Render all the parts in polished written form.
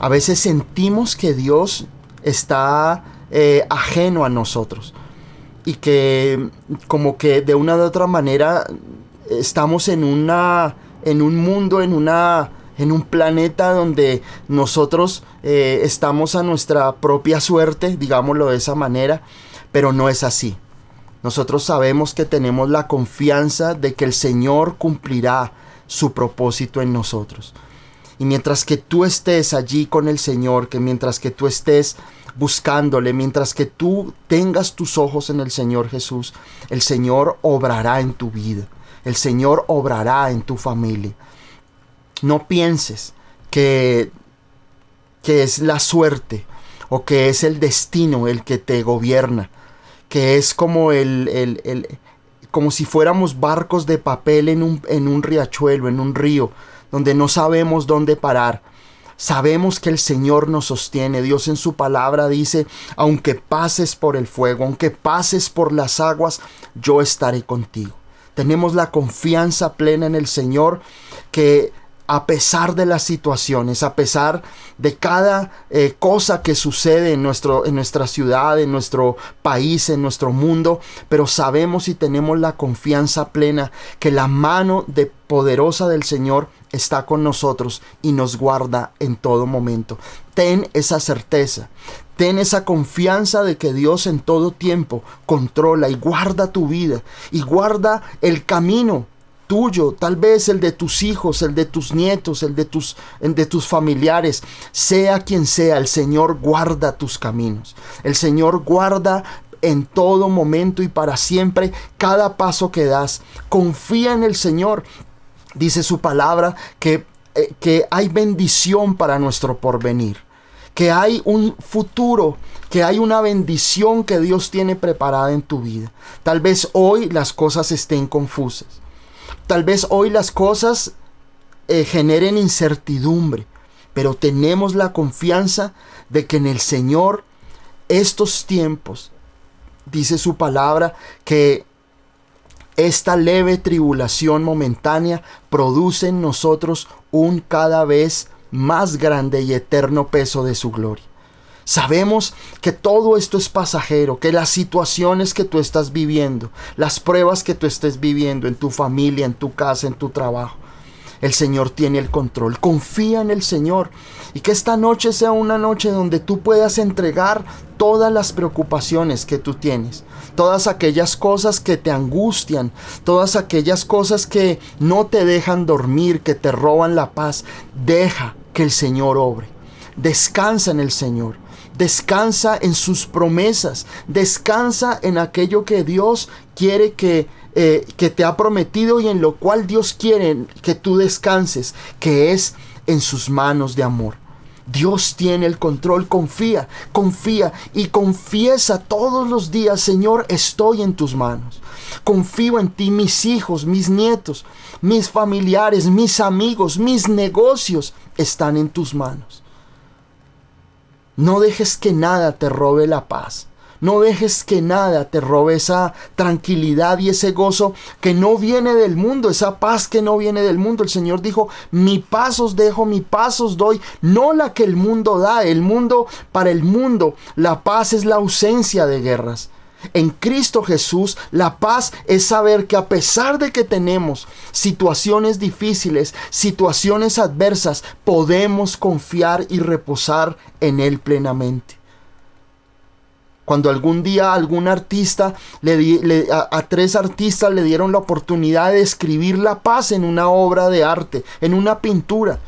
A veces sentimos que Dios está ajeno a nosotros y que como que de una u otra manera estamos en un mundo, en un planeta donde nosotros estamos a nuestra propia suerte, digámoslo de esa manera, pero no es así. Nosotros sabemos que tenemos la confianza de que el Señor cumplirá su propósito en nosotros. Y mientras que tú estés allí con el Señor, que mientras que tú estés buscándole, mientras que tú tengas tus ojos en el Señor Jesús, el Señor obrará en tu vida. El Señor obrará en tu familia. No pienses que es la suerte o que es el destino el que te gobierna, que es como como si fuéramos barcos de papel en un riachuelo, en un río, donde no sabemos dónde parar. Sabemos que el Señor nos sostiene. Dios en su palabra dice: aunque pases por el fuego, aunque pases por las aguas, yo estaré contigo. Tenemos la confianza plena en el Señor, que a pesar de las situaciones, a pesar de cada cosa que sucede en nuestra ciudad, en nuestro país, en nuestro mundo, pero sabemos y tenemos la confianza plena que la mano poderosa del Señor está con nosotros y nos guarda en todo momento. Ten esa certeza. Ten esa confianza de que Dios en todo tiempo controla y guarda tu vida y guarda el camino tuyo, tal vez el de tus hijos, el de tus nietos, el de tus familiares, sea quien sea, el Señor guarda tus caminos. El Señor guarda en todo momento y para siempre cada paso que das. Confía en el Señor. Dice su palabra que hay bendición para nuestro porvenir, que hay un futuro, que hay una bendición que Dios tiene preparada en tu vida. Tal vez hoy las cosas estén confusas. Tal vez hoy las cosas generen incertidumbre, pero tenemos la confianza de que en el Señor estos tiempos, dice su palabra, que esta leve tribulación momentánea produce en nosotros un cada vez más grande y eterno peso de su gloria. Sabemos que todo esto es pasajero, que las situaciones que tú estás viviendo, las pruebas que tú estés viviendo en tu familia, en tu casa, en tu trabajo, el Señor tiene el control. Confía en el Señor y que esta noche sea una noche donde tú puedas entregar todas las preocupaciones que tú tienes, todas aquellas cosas que te angustian, todas aquellas cosas que no te dejan dormir, que te roban la paz. Deja que el Señor obre. Descansa en el Señor. Descansa en sus promesas. Descansa en aquello que Dios quiere que te ha prometido y en lo cual Dios quiere que tú descanses, que es en sus manos de amor. Dios tiene el control. Confía y confiesa todos los días: Señor, estoy en tus manos. Confío en ti. Mis hijos, mis nietos, mis familiares, mis amigos, mis negocios están en tus manos. No dejes que nada te robe la paz. No dejes que nada te robe esa tranquilidad y ese gozo que no viene del mundo, esa paz que no viene del mundo. El Señor dijo: mi paz os dejo, mi paz os doy, no la que el mundo da. Para el mundo, la paz es la ausencia de guerras. En Cristo Jesús, la paz es saber que a pesar de que tenemos situaciones difíciles, situaciones adversas, podemos confiar y reposar en Él plenamente. Cuando algún día algún artista, a 3 artistas le dieron la oportunidad de escribir la paz en una obra de arte, en una pintura.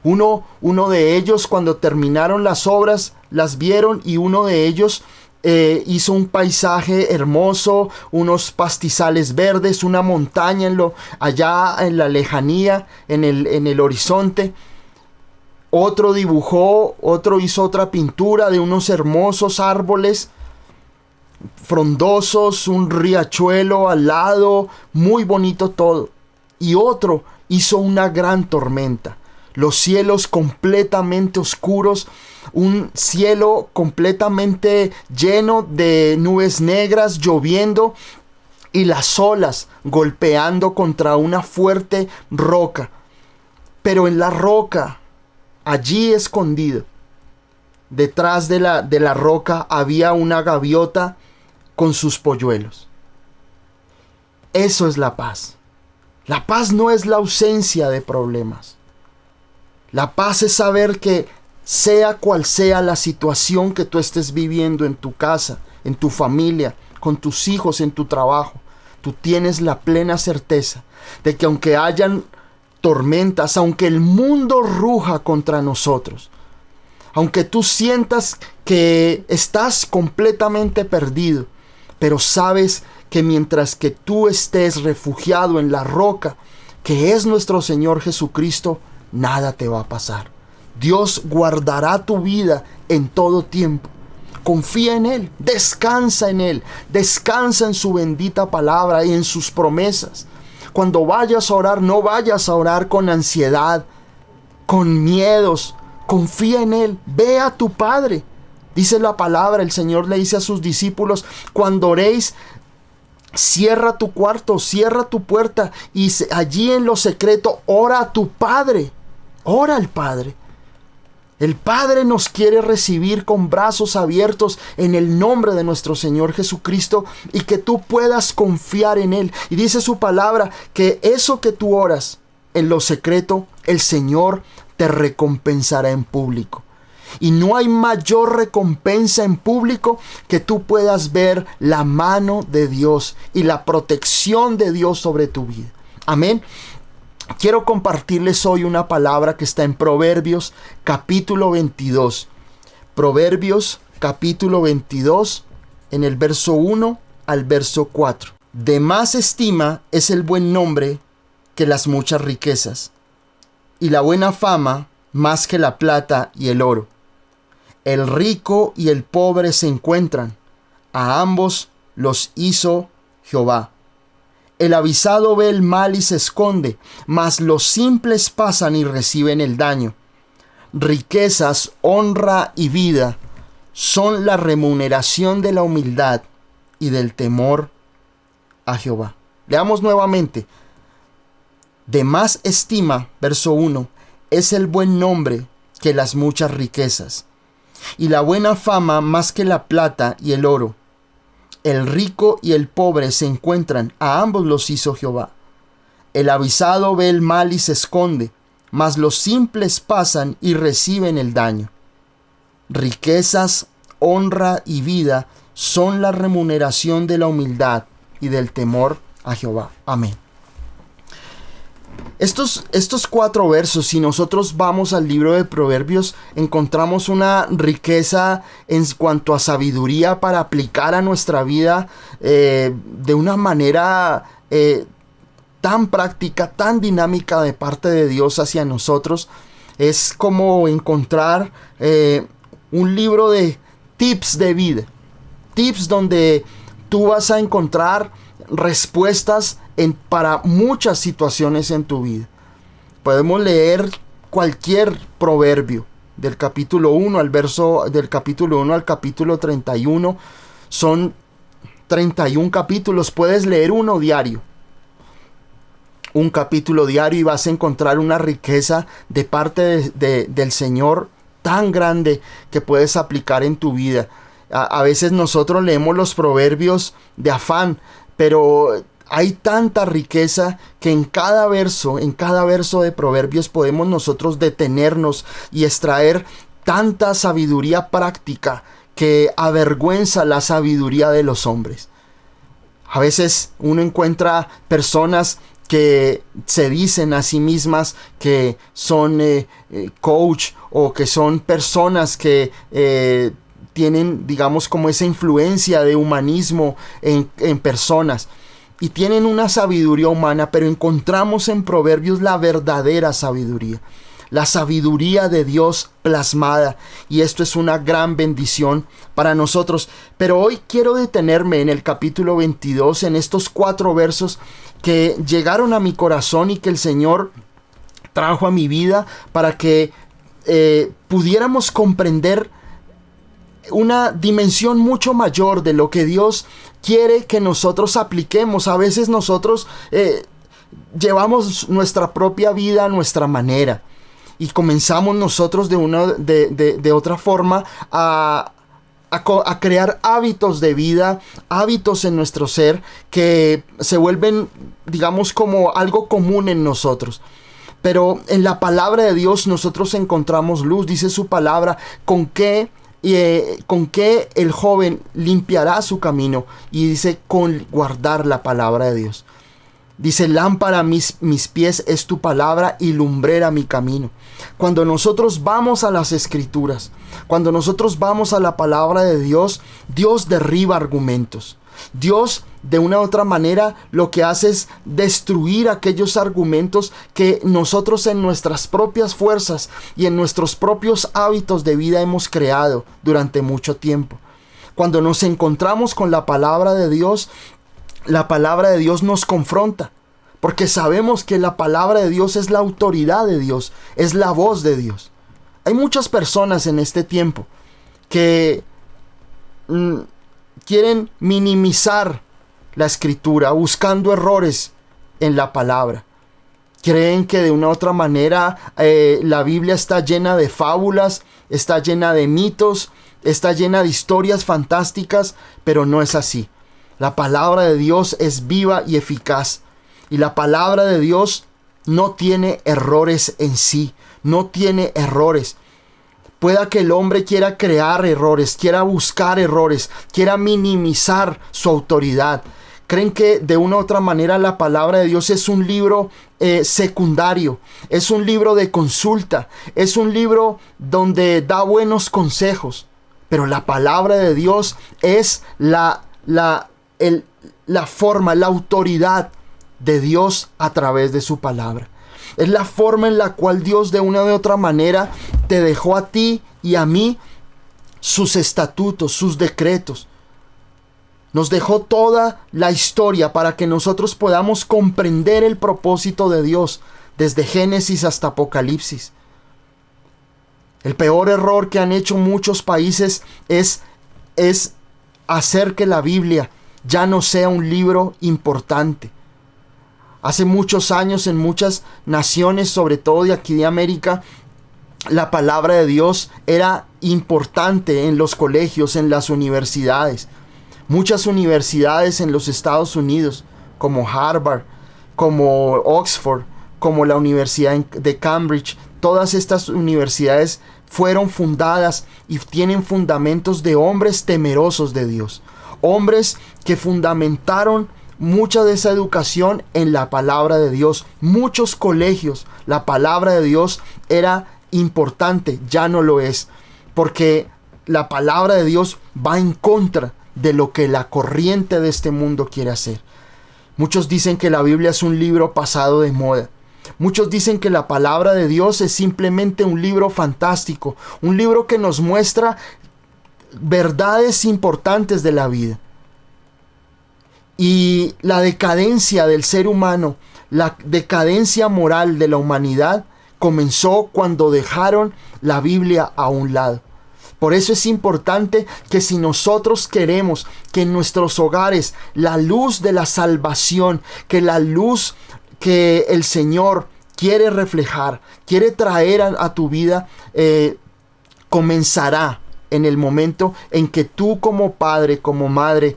Uno de ellos, cuando terminaron las obras, las vieron y uno de ellos hizo un paisaje hermoso, unos pastizales verdes, una montaña allá en la lejanía, en el horizonte. Otro hizo otra pintura de unos hermosos árboles frondosos, un riachuelo al lado, muy bonito todo. Y otro hizo una gran tormenta, los cielos completamente oscuros, un cielo completamente lleno de nubes negras, lloviendo, y las olas golpeando contra una fuerte roca. Pero en la roca allí escondido, detrás de la roca, había una gaviota con sus polluelos. Eso es la paz. La paz no es la ausencia de problemas. La paz es saber que sea cual sea la situación que tú estés viviendo en tu casa, en tu familia, con tus hijos, en tu trabajo, tú tienes la plena certeza de que aunque hayan tormentas, aunque el mundo ruja contra nosotros, aunque tú sientas que estás completamente perdido, pero sabes que mientras que tú estés refugiado en la roca, que es nuestro Señor Jesucristo, nada te va a pasar. Dios guardará tu vida en todo tiempo. Confía en Él, descansa en Él, descansa en su bendita palabra y en sus promesas. Cuando vayas a orar, no vayas a orar con ansiedad, con miedos. Confía en Él, ve a tu Padre. Dice la palabra, el Señor le dice a sus discípulos, cuando oréis, cierra tu cuarto, cierra tu puerta y allí en lo secreto ora a tu Padre. Ora al Padre. El Padre nos quiere recibir con brazos abiertos en el nombre de nuestro Señor Jesucristo y que tú puedas confiar en Él. Y dice su palabra que eso que tú oras en lo secreto, el Señor te recompensará en público. Y no hay mayor recompensa en público que tú puedas ver la mano de Dios y la protección de Dios sobre tu vida. Amén. Quiero compartirles hoy una palabra que está en Proverbios capítulo 22. Proverbios capítulo 22, en el verso 1 al verso 4. De más estima es el buen nombre que las muchas riquezas, y la buena fama más que la plata y el oro. El rico y el pobre se encuentran, a ambos los hizo Jehová. El avisado ve el mal y se esconde, mas los simples pasan y reciben el daño. Riquezas, honra y vida son la remuneración de la humildad y del temor a Jehová. Leamos nuevamente. De más estima, verso 1, es el buen nombre que las muchas riquezas, y la buena fama más que la plata y el oro. El rico y el pobre se encuentran, a ambos los hizo Jehová. El avisado ve el mal y se esconde, mas los simples pasan y reciben el daño. Riquezas, honra y vida son la remuneración de la humildad y del temor a Jehová. Amén. Estos 4 versos, si nosotros vamos al libro de Proverbios, encontramos una riqueza en cuanto a sabiduría para aplicar a nuestra vida de una manera tan práctica, tan dinámica de parte de Dios hacia nosotros. Es como encontrar un libro de tips de vida, tips donde tú vas a encontrar respuestas para muchas situaciones en tu vida. Podemos leer cualquier proverbio del capítulo 1 del capítulo 1 al capítulo 31. Son 31 capítulos. Puedes leer uno diario. Un capítulo diario y vas a encontrar una riqueza de parte del Señor tan grande que puedes aplicar en tu vida. A veces nosotros leemos los proverbios de afán, pero hay tanta riqueza que en cada verso de Proverbios podemos nosotros detenernos y extraer tanta sabiduría práctica que avergüenza la sabiduría de los hombres. A veces uno encuentra personas que se dicen a sí mismas que son coach o que son personas que tienen, digamos, como esa influencia de humanismo en personas y tienen una sabiduría humana, pero encontramos en Proverbios la verdadera sabiduría, la sabiduría de Dios plasmada, y esto es una gran bendición para nosotros. Pero hoy quiero detenerme en el capítulo 22, en estos 4 versos que llegaron a mi corazón y que el Señor trajo a mi vida para que pudiéramos comprender una dimensión mucho mayor de lo que Dios quiere que nosotros apliquemos. A veces nosotros llevamos nuestra propia vida a nuestra manera y comenzamos nosotros de otra forma a crear hábitos de vida, hábitos en nuestro ser que se vuelven, digamos, como algo común en nosotros. Pero en la palabra de Dios nosotros encontramos luz. Dice su palabra, con qué el joven limpiará su camino. Y dice, con guardar la palabra de Dios. Dice, lámpara a mis pies es tu palabra y lumbrera mi camino. Cuando nosotros vamos a las escrituras, cuando nosotros vamos a la palabra de Dios, Dios derriba argumentos. Dios, de una u otra manera, lo que hace es destruir aquellos argumentos que nosotros en nuestras propias fuerzas y en nuestros propios hábitos de vida hemos creado durante mucho tiempo. Cuando nos encontramos con la palabra de Dios, la palabra de Dios nos confronta, porque sabemos que la palabra de Dios es la autoridad de Dios, es la voz de Dios. Hay muchas personas en este tiempo que quieren minimizar la escritura, buscando errores en la palabra. Creen que de una u otra manera la Biblia está llena de fábulas, está llena de mitos, está llena de historias fantásticas, pero no es así. La palabra de Dios es viva y eficaz. Y la palabra de Dios no tiene errores en sí. No tiene errores. Pueda que el hombre quiera crear errores, quiera buscar errores, quiera minimizar su autoridad. Creen que de una u otra manera la palabra de Dios es un libro secundario. Es un libro de consulta. Es un libro donde da buenos consejos. Pero la palabra de Dios es la forma, la autoridad de Dios a través de su palabra. Es la forma en la cual Dios de una u otra manera te dejó a ti y a mí sus estatutos, sus decretos. Nos dejó toda la historia para que nosotros podamos comprender el propósito de Dios desde Génesis hasta Apocalipsis. El peor error que han hecho muchos países es hacer que la Biblia ya no sea un libro importante. Hace muchos años en muchas naciones, sobre todo de aquí de América, la palabra de Dios era importante en los colegios, en las universidades. Muchas universidades en los Estados Unidos, como Harvard, como Oxford, como la Universidad de Cambridge, todas estas universidades fueron fundadas y tienen fundamentos de hombres temerosos de Dios. Hombres que fundamentaron mucha de esa educación en la palabra de Dios. Muchos colegios, la palabra de Dios era importante, ya no lo es, porque la palabra de Dios va en contra de lo que la corriente de este mundo quiere hacer. Muchos dicen que la Biblia es un libro pasado de moda. Muchos dicen que la palabra de Dios es simplemente un libro fantástico, un libro que nos muestra verdades importantes de la vida. Y la decadencia del ser humano, la decadencia moral de la humanidad comenzó cuando dejaron la Biblia a un lado. Por eso es importante que si nosotros queremos que en nuestros hogares la luz de la salvación, que la luz que el Señor quiere reflejar, quiere traer a tu vida, comenzará en el momento en que tú como padre, como madre,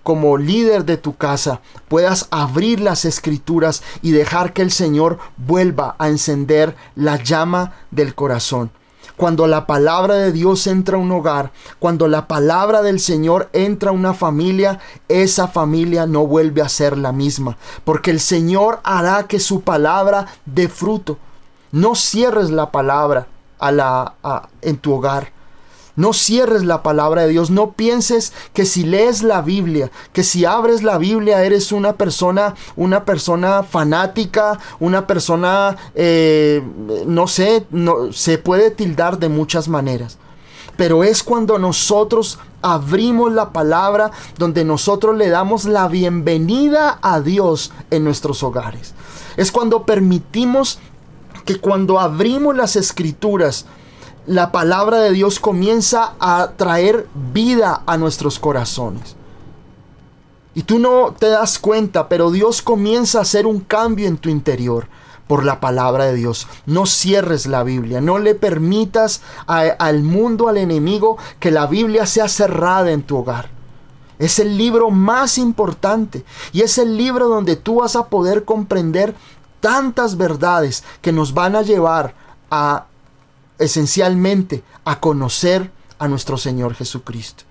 como líder de tu casa, puedas abrir las escrituras y dejar que el Señor vuelva a encender la llama del corazón. Cuando la palabra de Dios entra a un hogar, cuando la palabra del Señor entra a una familia, esa familia no vuelve a ser la misma, porque el Señor hará que su palabra dé fruto. No cierres la palabra en tu hogar. No cierres la palabra de Dios. No pienses que si lees la Biblia, que si abres la Biblia eres una persona fanática, una persona, no sé, se puede tildar de muchas maneras. Pero es cuando nosotros abrimos la palabra, donde nosotros le damos la bienvenida a Dios en nuestros hogares. Es cuando permitimos que cuando abrimos las escrituras, la palabra de Dios comienza a traer vida a nuestros corazones. Y tú no te das cuenta, pero Dios comienza a hacer un cambio en tu interior. por la palabra de Dios. No cierres la Biblia, no le permitas al mundo, al enemigo, que la Biblia sea cerrada en tu hogar. Es el libro más importante y es el libro donde tú vas a poder comprender tantas verdades que nos van a llevar a, esencialmente, a conocer a nuestro Señor Jesucristo.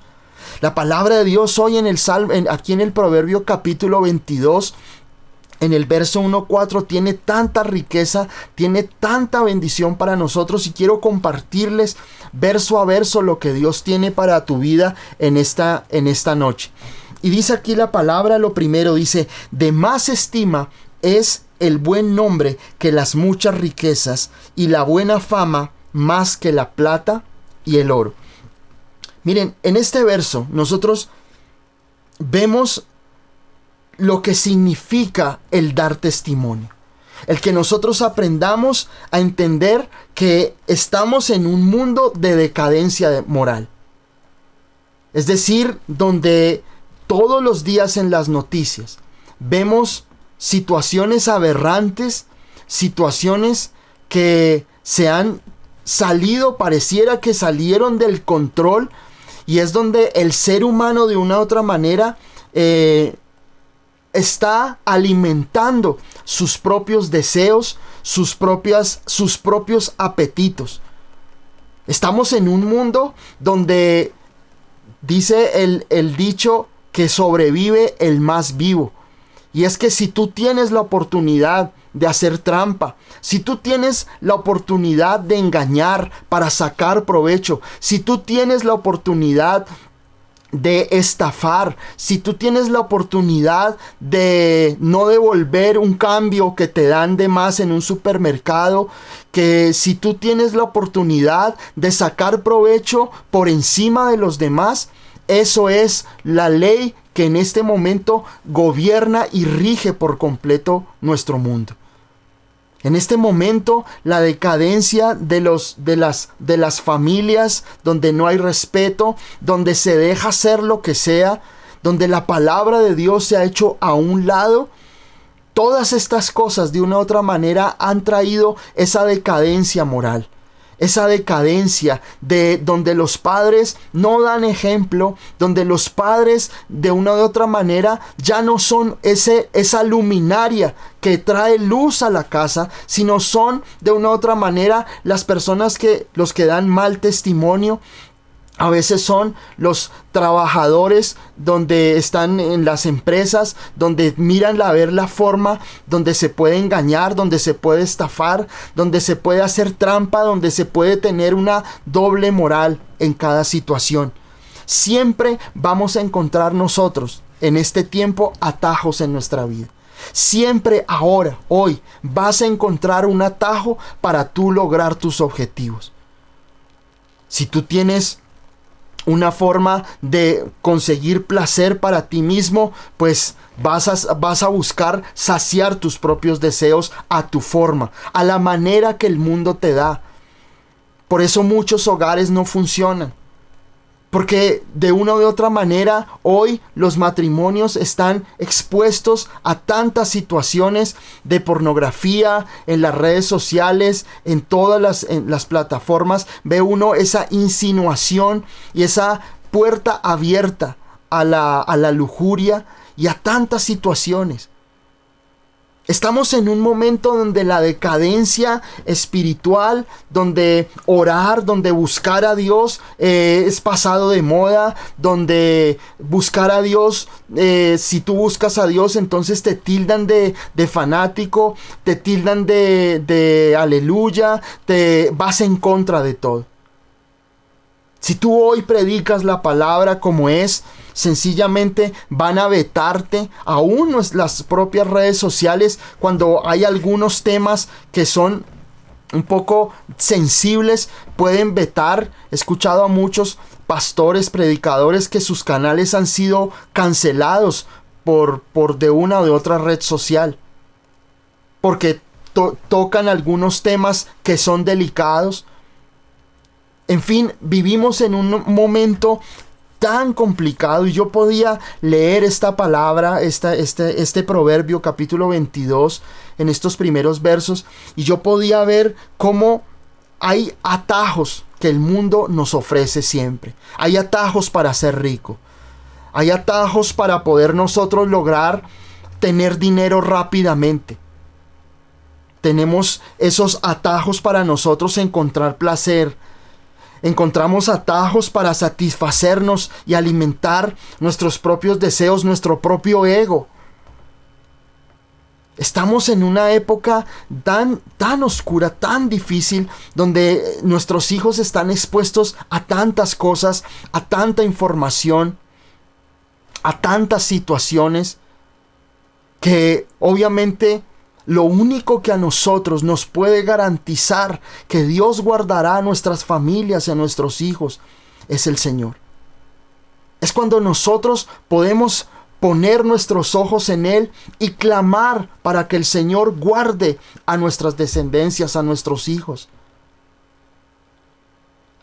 La palabra de Dios hoy en el Salmo, aquí en el Proverbio capítulo 22, en el verso 1-4, tiene tanta riqueza, tiene tanta bendición para nosotros, y quiero compartirles verso a verso lo que Dios tiene para tu vida en esta noche. Y dice aquí la palabra, lo primero, dice: de más estima es el buen nombre que las muchas riquezas, y la buena fama más que la plata y el oro. Miren, en este verso nosotros vemos lo que significa el dar testimonio. El que nosotros aprendamos a entender que estamos en un mundo de decadencia moral. Es decir, donde todos los días en las noticias vemos situaciones aberrantes, situaciones que se han salido, pareciera que salieron del control, y es donde el ser humano de una u otra manera está alimentando sus propios deseos, sus propios apetitos. Estamos en un mundo donde dice el dicho que sobrevive el más vivo. Y es que si tú tienes la oportunidad de hacer trampa, si tú tienes la oportunidad de engañar para sacar provecho, si tú tienes la oportunidad de estafar, si tú tienes la oportunidad de no devolver un cambio que te dan de más en un supermercado, que si tú tienes la oportunidad de sacar provecho por encima de los demás, eso es la ley que en este momento gobierna y rige por completo nuestro mundo. En este momento, la decadencia de las familias, donde no hay respeto, donde se deja hacer lo que sea, donde la palabra de Dios se ha hecho a un lado, todas estas cosas de una u otra manera han traído esa decadencia moral. Esa decadencia de donde los padres no dan ejemplo, donde los padres de una u otra manera ya no son esa luminaria que trae luz a la casa, sino son de una u otra manera los que dan mal testimonio. A veces son los trabajadores donde están en las empresas, donde miran a ver la forma donde se puede engañar, donde se puede estafar, donde se puede hacer trampa, donde se puede tener una doble moral en cada situación. Siempre vamos a encontrar nosotros en este tiempo atajos en nuestra vida. Siempre ahora, hoy, vas a encontrar un atajo para tú lograr tus objetivos. Si tú tienes una forma de conseguir placer para ti mismo, pues vas a buscar saciar tus propios deseos a tu forma, a la manera que el mundo te da. Por eso muchos hogares no funcionan, porque de una u otra manera hoy los matrimonios están expuestos a tantas situaciones de pornografía en las redes sociales, en todas las plataformas. Ve uno esa insinuación y esa puerta abierta a la lujuria y a tantas situaciones. Estamos en un momento donde la decadencia espiritual, donde orar, donde buscar a Dios es pasado de moda, donde buscar a Dios, si tú buscas a Dios, entonces te tildan de fanático, te tildan de aleluya, te vas en contra de todo. Si tú hoy predicas la palabra como es, sencillamente van a vetarte, aún las propias redes sociales, cuando hay algunos temas que son un poco sensibles, pueden vetar. He escuchado a muchos pastores, predicadores, que sus canales han sido cancelados por de una o de otra red social, porque tocan algunos temas que son delicados. En fin, vivimos en un momento tan complicado, y yo podía leer esta palabra, este proverbio capítulo 22 en estos primeros versos, y yo podía ver cómo hay atajos que el mundo nos ofrece siempre. Hay atajos para ser rico. Hay atajos para poder nosotros lograr tener dinero rápidamente. Tenemos esos atajos para nosotros encontrar placer. Encontramos atajos para satisfacernos y alimentar nuestros propios deseos, nuestro propio ego. Estamos en una época tan oscura, tan difícil, donde nuestros hijos están expuestos a tantas cosas, a tanta información, a tantas situaciones, que obviamente lo único que a nosotros nos puede garantizar que Dios guardará a nuestras familias y a nuestros hijos es el Señor. Es cuando nosotros podemos poner nuestros ojos en Él y clamar para que el Señor guarde a nuestras descendencias, a nuestros hijos.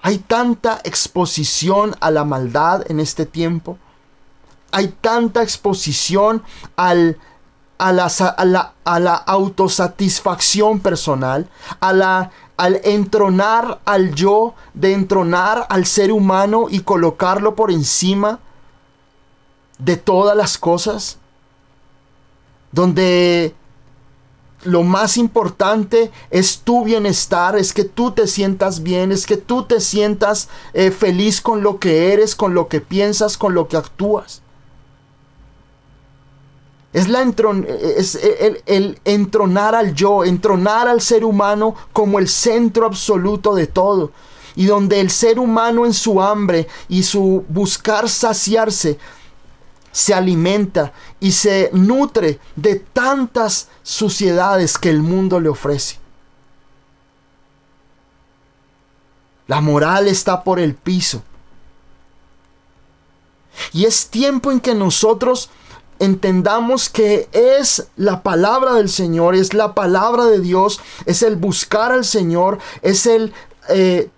Hay tanta exposición a la maldad en este tiempo. Hay tanta exposición a la autosatisfacción personal, al entronar al yo, de entronar al ser humano y colocarlo por encima de todas las cosas, donde lo más importante es tu bienestar, es que tú te sientas bien, es que tú te sientas feliz con lo que eres, con lo que piensas, con lo que actúas. Es el entronar al yo, entronar al ser humano como el centro absoluto de todo. Y donde el ser humano en su hambre y su buscar saciarse se alimenta y se nutre de tantas suciedades que el mundo le ofrece. La moral está por el piso. Y es tiempo en que nosotros entendamos que es la palabra del Señor, es la palabra de Dios, es el buscar al Señor, es el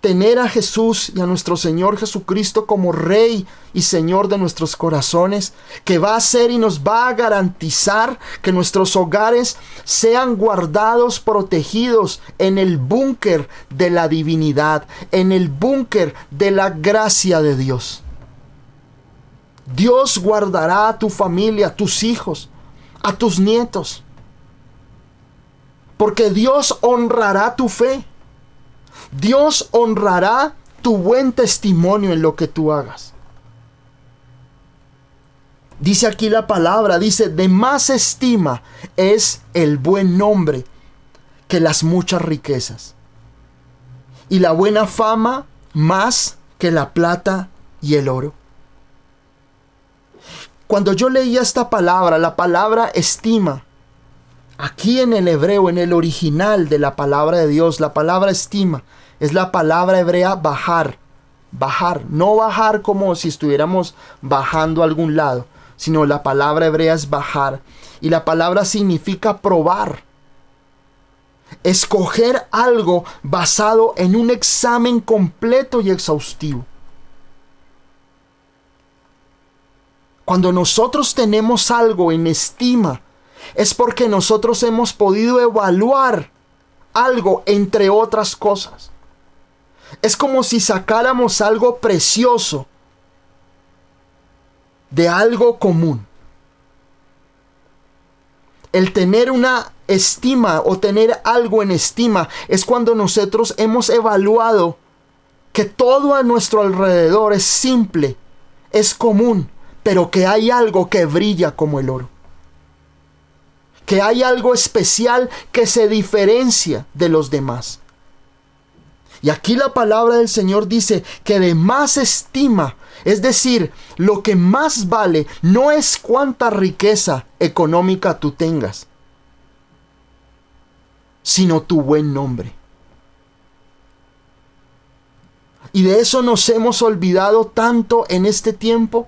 tener a Jesús y a nuestro Señor Jesucristo como Rey y Señor de nuestros corazones, que va a ser y nos va a garantizar que nuestros hogares sean guardados, protegidos en el búnker de la divinidad, en el búnker de la gracia de Dios. Dios guardará a tu familia, a tus hijos, a tus nietos, porque Dios honrará tu fe. Dios honrará tu buen testimonio en lo que tú hagas. Dice aquí la palabra, dice, de más estima es el buen nombre que las muchas riquezas, y la buena fama más que la plata y el oro. Cuando yo leía esta palabra, la palabra estima, aquí en el hebreo, en el original de la palabra de Dios, la palabra estima es la palabra hebrea bajar. Bajar, no bajar como si estuviéramos bajando a algún lado, sino la palabra hebrea es bajar. Y la palabra significa probar. Escoger algo basado en un examen completo y exhaustivo. Cuando nosotros tenemos algo en estima, es porque nosotros hemos podido evaluar algo entre otras cosas. Es como si sacáramos algo precioso de algo común. El tener una estima o tener algo en estima es cuando nosotros hemos evaluado que todo a nuestro alrededor es simple, es común, pero que hay algo que brilla como el oro. Que hay algo especial que se diferencia de los demás. Y aquí la palabra del Señor dice que de más estima, es decir, lo que más vale no es cuánta riqueza económica tú tengas, sino tu buen nombre. Y de eso nos hemos olvidado tanto en este tiempo.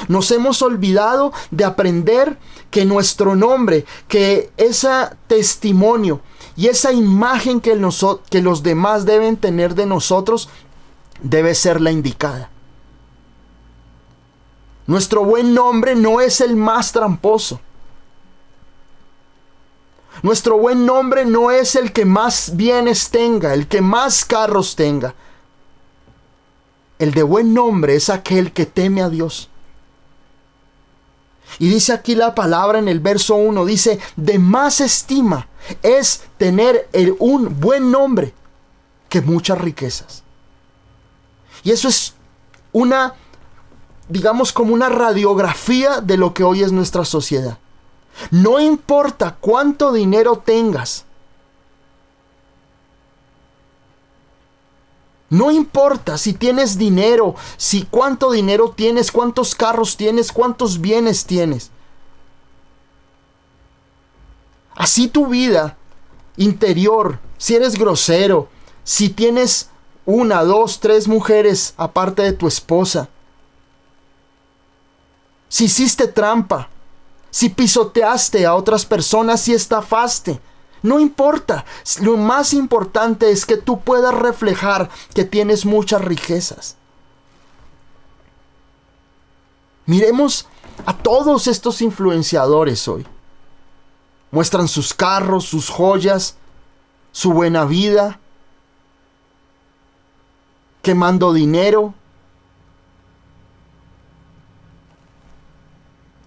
Nos hemos olvidado de aprender que nuestro nombre, que ese testimonio y esa imagen que los demás deben tener de nosotros debe ser la indicada. Nuestro buen nombre no es el más tramposo. Nuestro buen nombre no es el que más bienes tenga, el que más carros tenga. El de buen nombre es aquel que teme a Dios. Y dice aquí la palabra en el verso 1, dice, de más estima es tener un buen nombre que muchas riquezas. Y eso es digamos como una radiografía de lo que hoy es nuestra sociedad. No importa cuánto dinero tengas. No importa si tienes dinero, si cuánto dinero tienes, cuántos carros tienes, cuántos bienes tienes. Así tu vida interior, si eres grosero, si tienes 1, 2, 3 mujeres aparte de tu esposa, si hiciste trampa, si pisoteaste a otras personas, si estafaste, no importa. Lo más importante es que tú puedas reflejar que tienes muchas riquezas. Miremos a todos estos influenciadores hoy. Muestran sus carros, sus joyas, su buena vida, quemando dinero.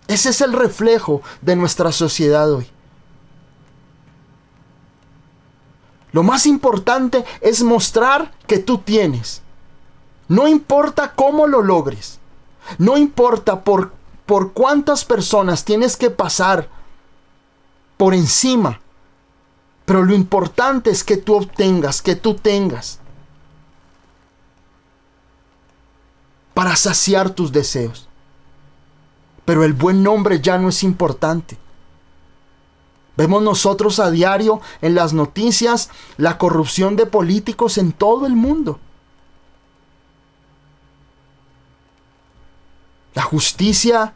Ese es el reflejo de nuestra sociedad hoy. Lo más importante es mostrar que tú tienes. No importa cómo lo logres. No importa por cuántas personas tienes que pasar por encima. Pero lo importante es que tú obtengas, que tú tengas. Para saciar tus deseos. Pero el buen nombre ya no es importante. Vemos nosotros a diario en las noticias la corrupción de políticos en todo el mundo. La justicia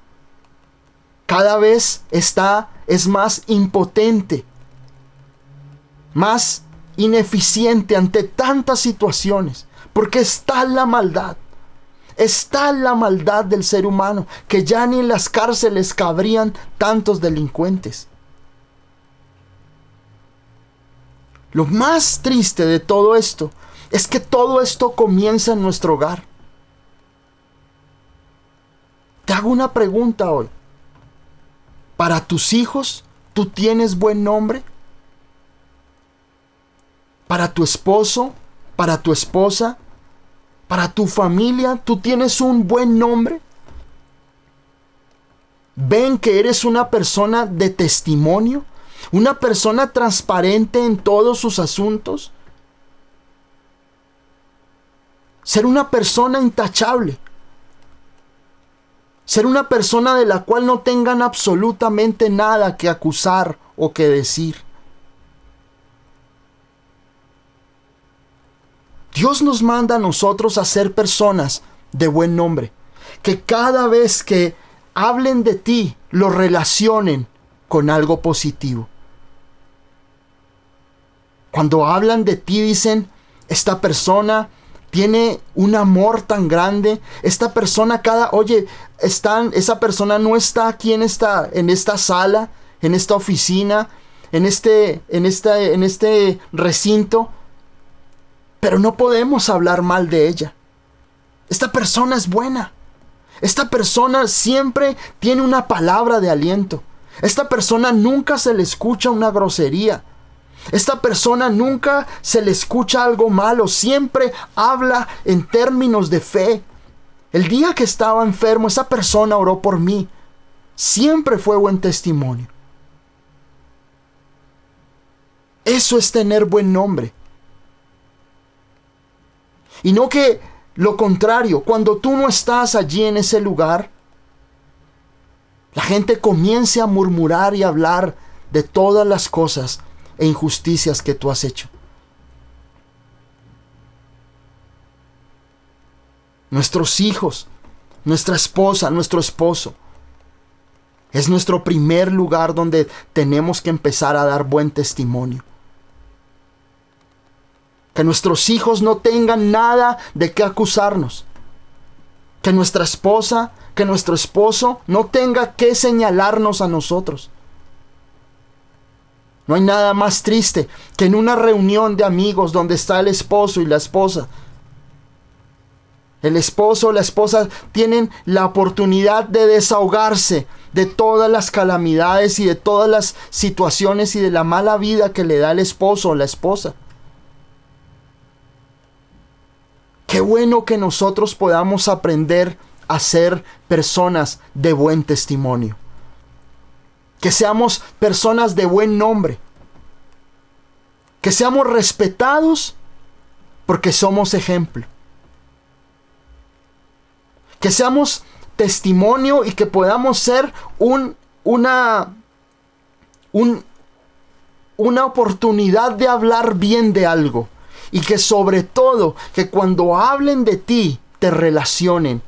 cada vez es más impotente, más ineficiente ante tantas situaciones, porque está la maldad. Está la maldad del ser humano, que ya ni en las cárceles cabrían tantos delincuentes. Lo más triste de todo esto es que todo esto comienza en nuestro hogar. Te hago una pregunta hoy. ¿Para tus hijos tú tienes buen nombre? ¿Para tu esposo? ¿Para tu esposa? ¿Para tu familia tú tienes un buen nombre? ¿Ven que eres una persona de testimonio? ¿Una persona transparente en todos sus asuntos? Ser una persona intachable. Ser una persona de la cual no tengan absolutamente nada que acusar o que decir. Dios nos manda a nosotros a ser personas de buen nombre. Que cada vez que hablen de ti, lo relacionen con algo positivo. Cuando hablan de ti dicen, esta persona tiene un amor tan grande, esta persona esa persona no está aquí en esta sala, en esta oficina, en este recinto, pero no podemos hablar mal de ella. Esta persona es buena. Esta persona siempre tiene una palabra de aliento. Esta persona nunca se le escucha una grosería. Esta persona nunca se le escucha algo malo. Siempre habla en términos de fe. El día que estaba enfermo, esa persona oró por mí. Siempre fue buen testimonio. Eso es tener buen nombre. Y no que lo contrario, cuando tú no estás allí en ese lugar, la gente comience a murmurar y hablar de todas las cosas e injusticias que tú has hecho. Nuestros hijos, nuestra esposa, nuestro esposo, es nuestro primer lugar donde tenemos que empezar a dar buen testimonio. Que nuestros hijos no tengan nada de qué acusarnos. Que nuestra esposa, que nuestro esposo no tenga que señalarnos a nosotros. No hay nada más triste que en una reunión de amigos donde está el esposo y la esposa. El esposo o la esposa tienen la oportunidad de desahogarse de todas las calamidades y de todas las situaciones y de la mala vida que le da el esposo o la esposa. Qué bueno que nosotros podamos aprender a ser personas de buen testimonio. Que seamos personas de buen nombre. Que seamos respetados porque somos ejemplo. Que seamos testimonio y que podamos ser una oportunidad de hablar bien de algo. Y que sobre todo, que cuando hablen de ti, te relacionen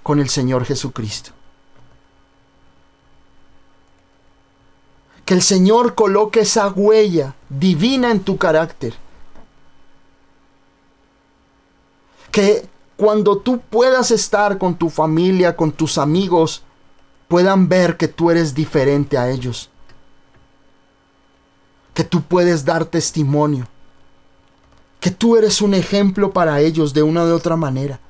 con el Señor Jesucristo. Que el Señor coloque esa huella divina en tu carácter. Que cuando tú puedas estar con tu familia, con tus amigos, puedan ver que tú eres diferente a ellos. Que tú puedes dar testimonio. Que tú eres un ejemplo para ellos de una u otra manera.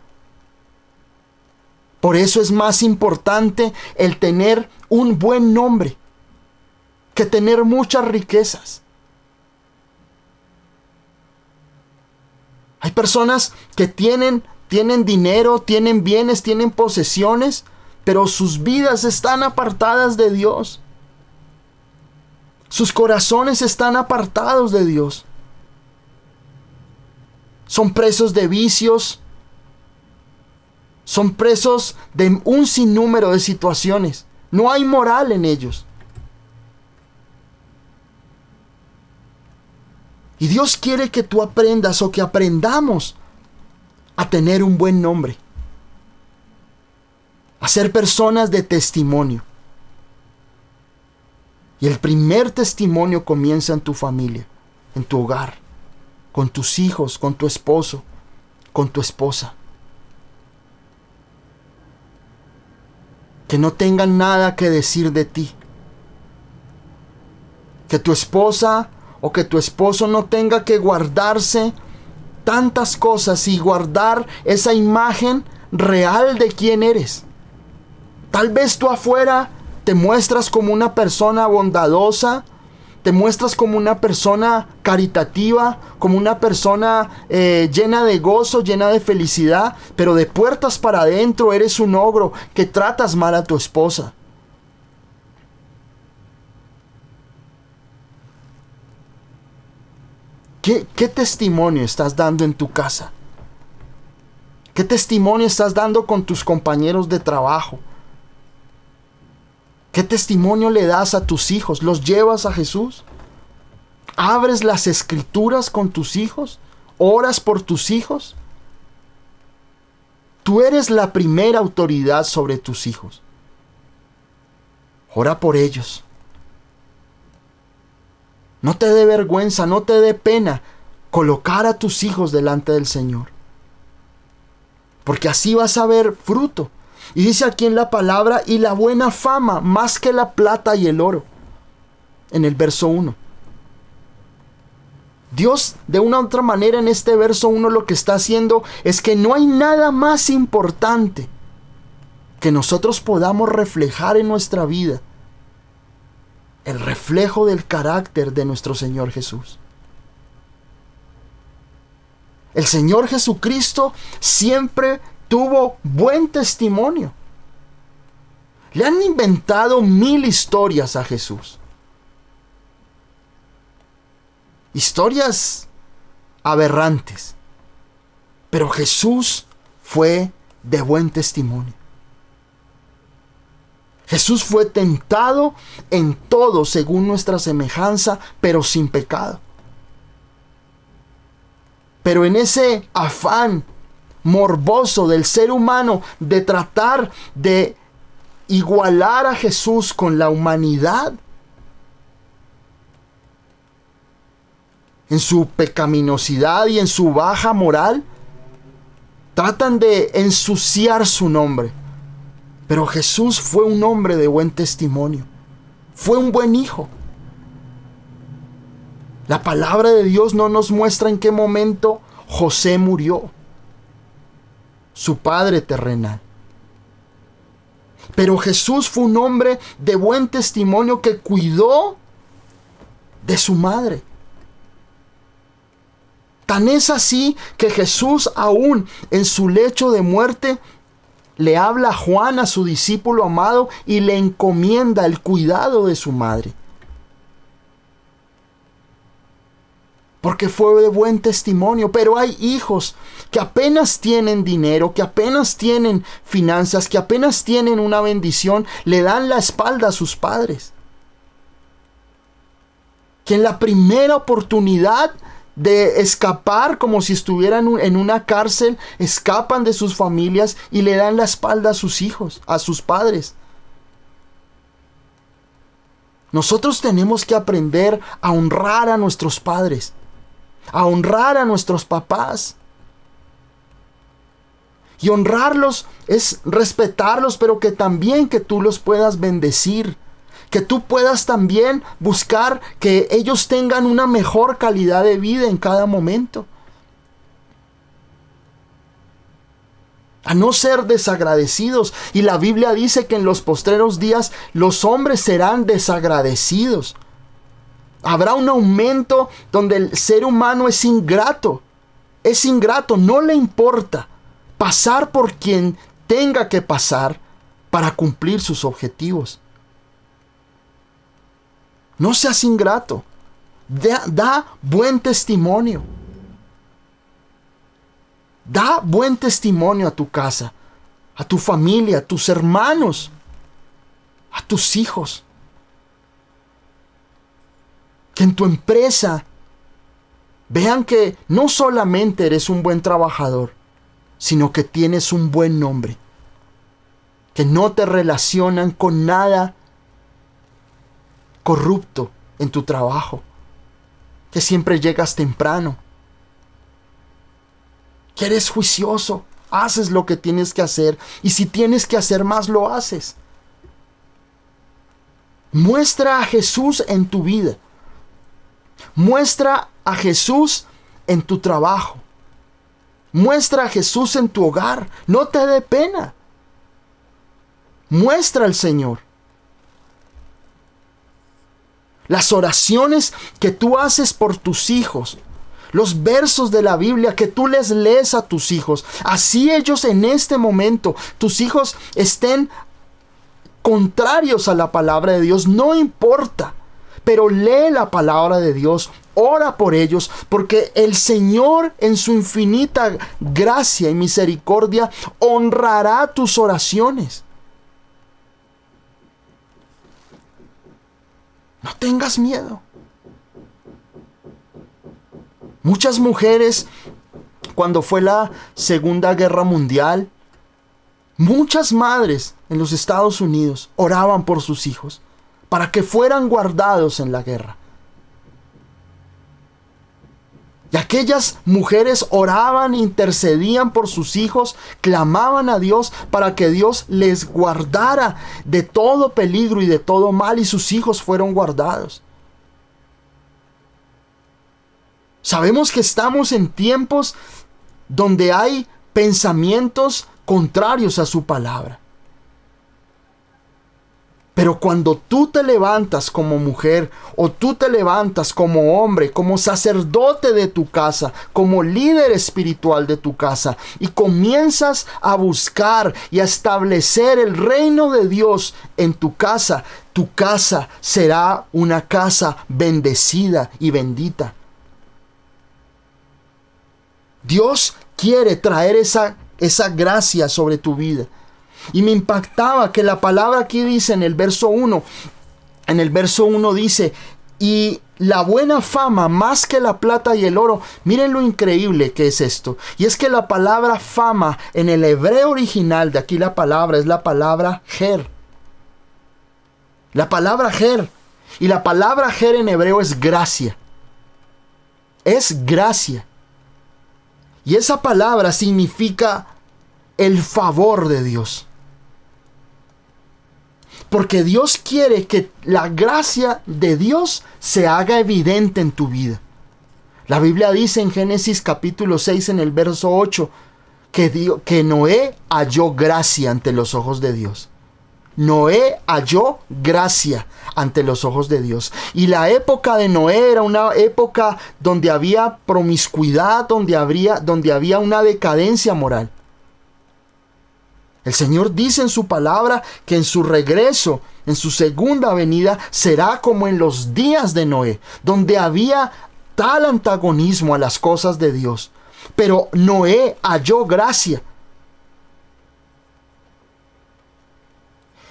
Por eso es más importante el tener un buen nombre que tener muchas riquezas. Hay personas que tienen dinero, tienen bienes, tienen posesiones, pero sus vidas están apartadas de Dios. Sus corazones están apartados de Dios. Son presos de vicios. Son presos de un sinnúmero de situaciones. No hay moral en ellos. Y Dios quiere que tú aprendas o que aprendamos a tener un buen nombre. A ser personas de testimonio. Y el primer testimonio comienza en tu familia, en tu hogar, con tus hijos, con tu esposo, con tu esposa. Que no tengan nada que decir de ti. Que tu esposa o que tu esposo no tenga que guardarse tantas cosas y guardar esa imagen real de quién eres. Tal vez tú afuera te muestras como una persona bondadosa, te muestras como una persona caritativa, como una persona llena de gozo, llena de felicidad, pero de puertas para adentro eres un ogro que tratas mal a tu esposa. ¿Qué testimonio estás dando en tu casa? ¿Qué testimonio estás dando con tus compañeros de trabajo? ¿Qué testimonio le das a tus hijos? ¿Los llevas a Jesús? ¿Abres las escrituras con tus hijos? ¿Oras por tus hijos? Tú eres la primera autoridad sobre tus hijos. Ora por ellos. No te dé vergüenza, no te dé pena colocar a tus hijos delante del Señor. Porque así vas a ver fruto. Y dice aquí en la palabra, y la buena fama más que la plata y el oro. En el verso 1. Dios, de una u otra manera, en este verso 1 lo que está haciendo es que no hay nada más importante que nosotros podamos reflejar en nuestra vida. El reflejo del carácter de nuestro Señor Jesús. El Señor Jesucristo siempre tuvo buen testimonio. Le han inventado 1000 historias a Jesús. Historias aberrantes. Pero Jesús fue de buen testimonio. Jesús fue tentado en todo según nuestra semejanza, pero sin pecado. Pero en ese afán morboso del ser humano de tratar de igualar a Jesús con la humanidad, en su pecaminosidad y en su baja moral, Tratan de ensuciar su nombre. Pero Jesús fue un hombre de buen testimonio. Fue un buen hijo. La palabra de Dios no nos muestra en qué momento José murió, su padre terrenal. Pero Jesús fue un hombre de buen testimonio que cuidó de su madre. Tan es así que Jesús, aún en su lecho de muerte, le habla a Juan, a su discípulo amado, y le encomienda el cuidado de su madre. Porque fue de buen testimonio. Pero hay hijos que apenas tienen dinero, que apenas tienen finanzas, que apenas tienen una bendición, le dan la espalda a sus padres. Que en la primera oportunidad de escapar, como si estuvieran en una cárcel, escapan de sus familias y le dan la espalda a sus hijos, a sus padres. Nosotros tenemos que aprender a honrar a nuestros padres, a honrar a nuestros papás. Y honrarlos es respetarlos, pero que también que tú los puedas bendecir. Que tú puedas también buscar que ellos tengan una mejor calidad de vida en cada momento. A no ser desagradecidos. Y la Biblia dice que en los postreros días los hombres serán desagradecidos. Habrá un aumento donde el ser humano es ingrato. Es ingrato, no le importa pasar por quien tenga que pasar para cumplir sus objetivos. No seas ingrato. Da buen testimonio. Da buen testimonio a tu casa, a tu familia, a tus hermanos, a tus hijos. Que en tu empresa vean que no solamente eres un buen trabajador, sino que tienes un buen nombre. Que no te relacionan con nada corrupto en tu trabajo, que siempre llegas temprano, que eres juicioso, haces lo que tienes que hacer, y si tienes que hacer más, lo haces. Muestra a Jesús en tu vida. Muestra a Jesús en tu trabajo. Muestra a Jesús en tu hogar. No te dé pena. Muestra al Señor. Las oraciones que tú haces por tus hijos, los versos de la Biblia que tú les lees a tus hijos, así ellos en este momento, tus hijos estén contrarios a la palabra de Dios, no importa, pero lee la palabra de Dios, ora por ellos, porque el Señor en su infinita gracia y misericordia honrará tus oraciones. No tengas miedo. Muchas mujeres, cuando fue la Segunda Guerra Mundial, muchas madres en los Estados Unidos oraban por sus hijos para que fueran guardados en la guerra. Y aquellas mujeres oraban, intercedían por sus hijos, clamaban a Dios para que Dios les guardara de todo peligro y de todo mal, y sus hijos fueron guardados. Sabemos que estamos en tiempos donde hay pensamientos contrarios a su palabra. Pero cuando tú te levantas como mujer, o tú te levantas como hombre, como sacerdote de tu casa, como líder espiritual de tu casa, y comienzas a buscar y a establecer el reino de Dios en tu casa será una casa bendecida y bendita. Dios quiere traer esa gracia sobre tu vida. Y me impactaba que la palabra aquí dice en el verso 1, dice, y la buena fama más que la plata y el oro. Miren lo increíble que es esto. Y es que la palabra fama en el hebreo original, de aquí la palabra, es la palabra ger. La palabra ger. Y la palabra ger en hebreo es gracia. Es gracia. Y esa palabra significa el favor de Dios. Porque Dios quiere que la gracia de Dios se haga evidente en tu vida. La Biblia dice en Génesis capítulo 6 en el verso 8 que Noé halló gracia ante los ojos de Dios. Noé halló gracia ante los ojos de Dios. Y la época de Noé era una época donde había promiscuidad, donde había una decadencia moral. El Señor dice en su palabra que en su regreso, en su segunda venida, será como en los días de Noé, donde había tal antagonismo a las cosas de Dios. Pero Noé halló gracia.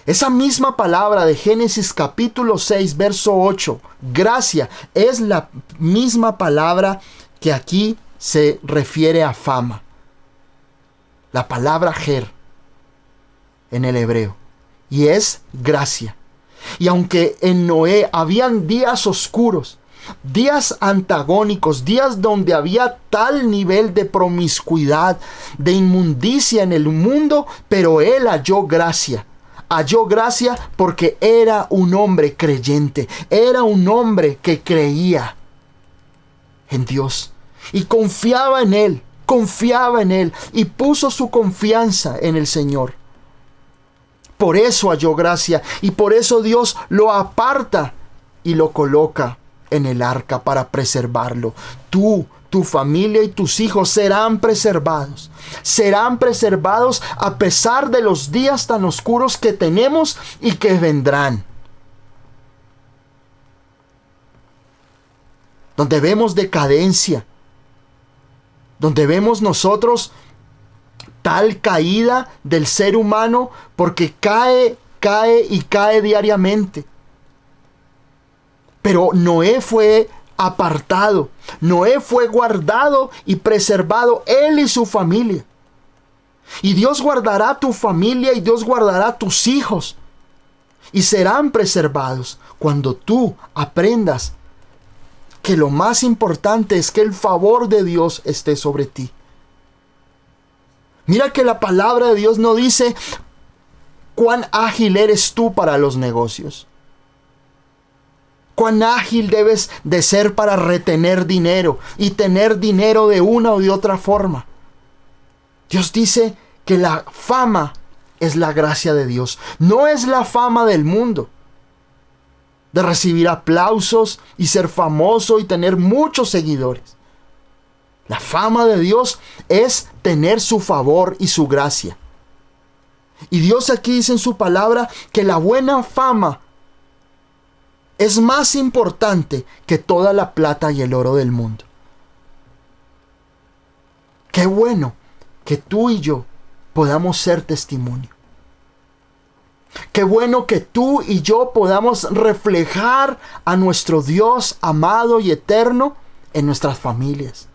Esa misma palabra de Génesis capítulo 6, verso 8, gracia, es la misma palabra que aquí se refiere a fama. La palabra ger en el hebreo. Y es gracia. Y aunque en Noé habían días oscuros, días antagónicos, días donde había tal nivel de promiscuidad, de inmundicia en el mundo, pero él halló gracia. Halló gracia porque era un hombre creyente, era un hombre que creía en Dios y confiaba en Él y puso su confianza en el Señor. Por eso halló gracia y por eso Dios lo aparta y lo coloca en el arca para preservarlo. Tú, tu familia y tus hijos serán preservados. Serán preservados a pesar de los días tan oscuros que tenemos y que vendrán. Donde vemos decadencia, donde vemos nosotros tal caída del ser humano porque cae diariamente. Pero Noé fue apartado, Noé fue guardado y preservado, él y su familia. Y Dios guardará tu familia y Dios guardará tus hijos. Y serán preservados cuando tú aprendas que lo más importante es que el favor de Dios esté sobre ti. Mira que la palabra de Dios no dice cuán ágil eres tú para los negocios. Cuán ágil debes de ser para retener dinero y tener dinero de una o de otra forma. Dios dice que la fama es la gracia de Dios. No es la fama del mundo, de recibir aplausos y ser famoso y tener muchos seguidores. La fama de Dios es tener su favor y su gracia. Y Dios aquí dice en su palabra que la buena fama es más importante que toda la plata y el oro del mundo. Qué bueno que tú y yo podamos ser testimonio. Qué bueno que tú y yo podamos reflejar a nuestro Dios amado y eterno en nuestras familias,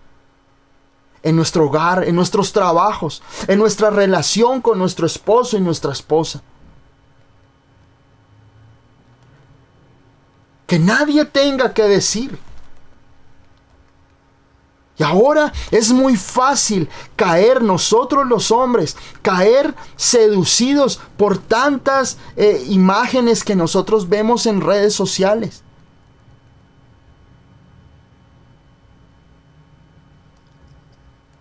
en nuestro hogar, en nuestros trabajos, en nuestra relación con nuestro esposo y nuestra esposa. Que nadie tenga que decir. Y ahora es muy fácil caer nosotros los hombres, caer seducidos por tantas imágenes que nosotros vemos en redes sociales.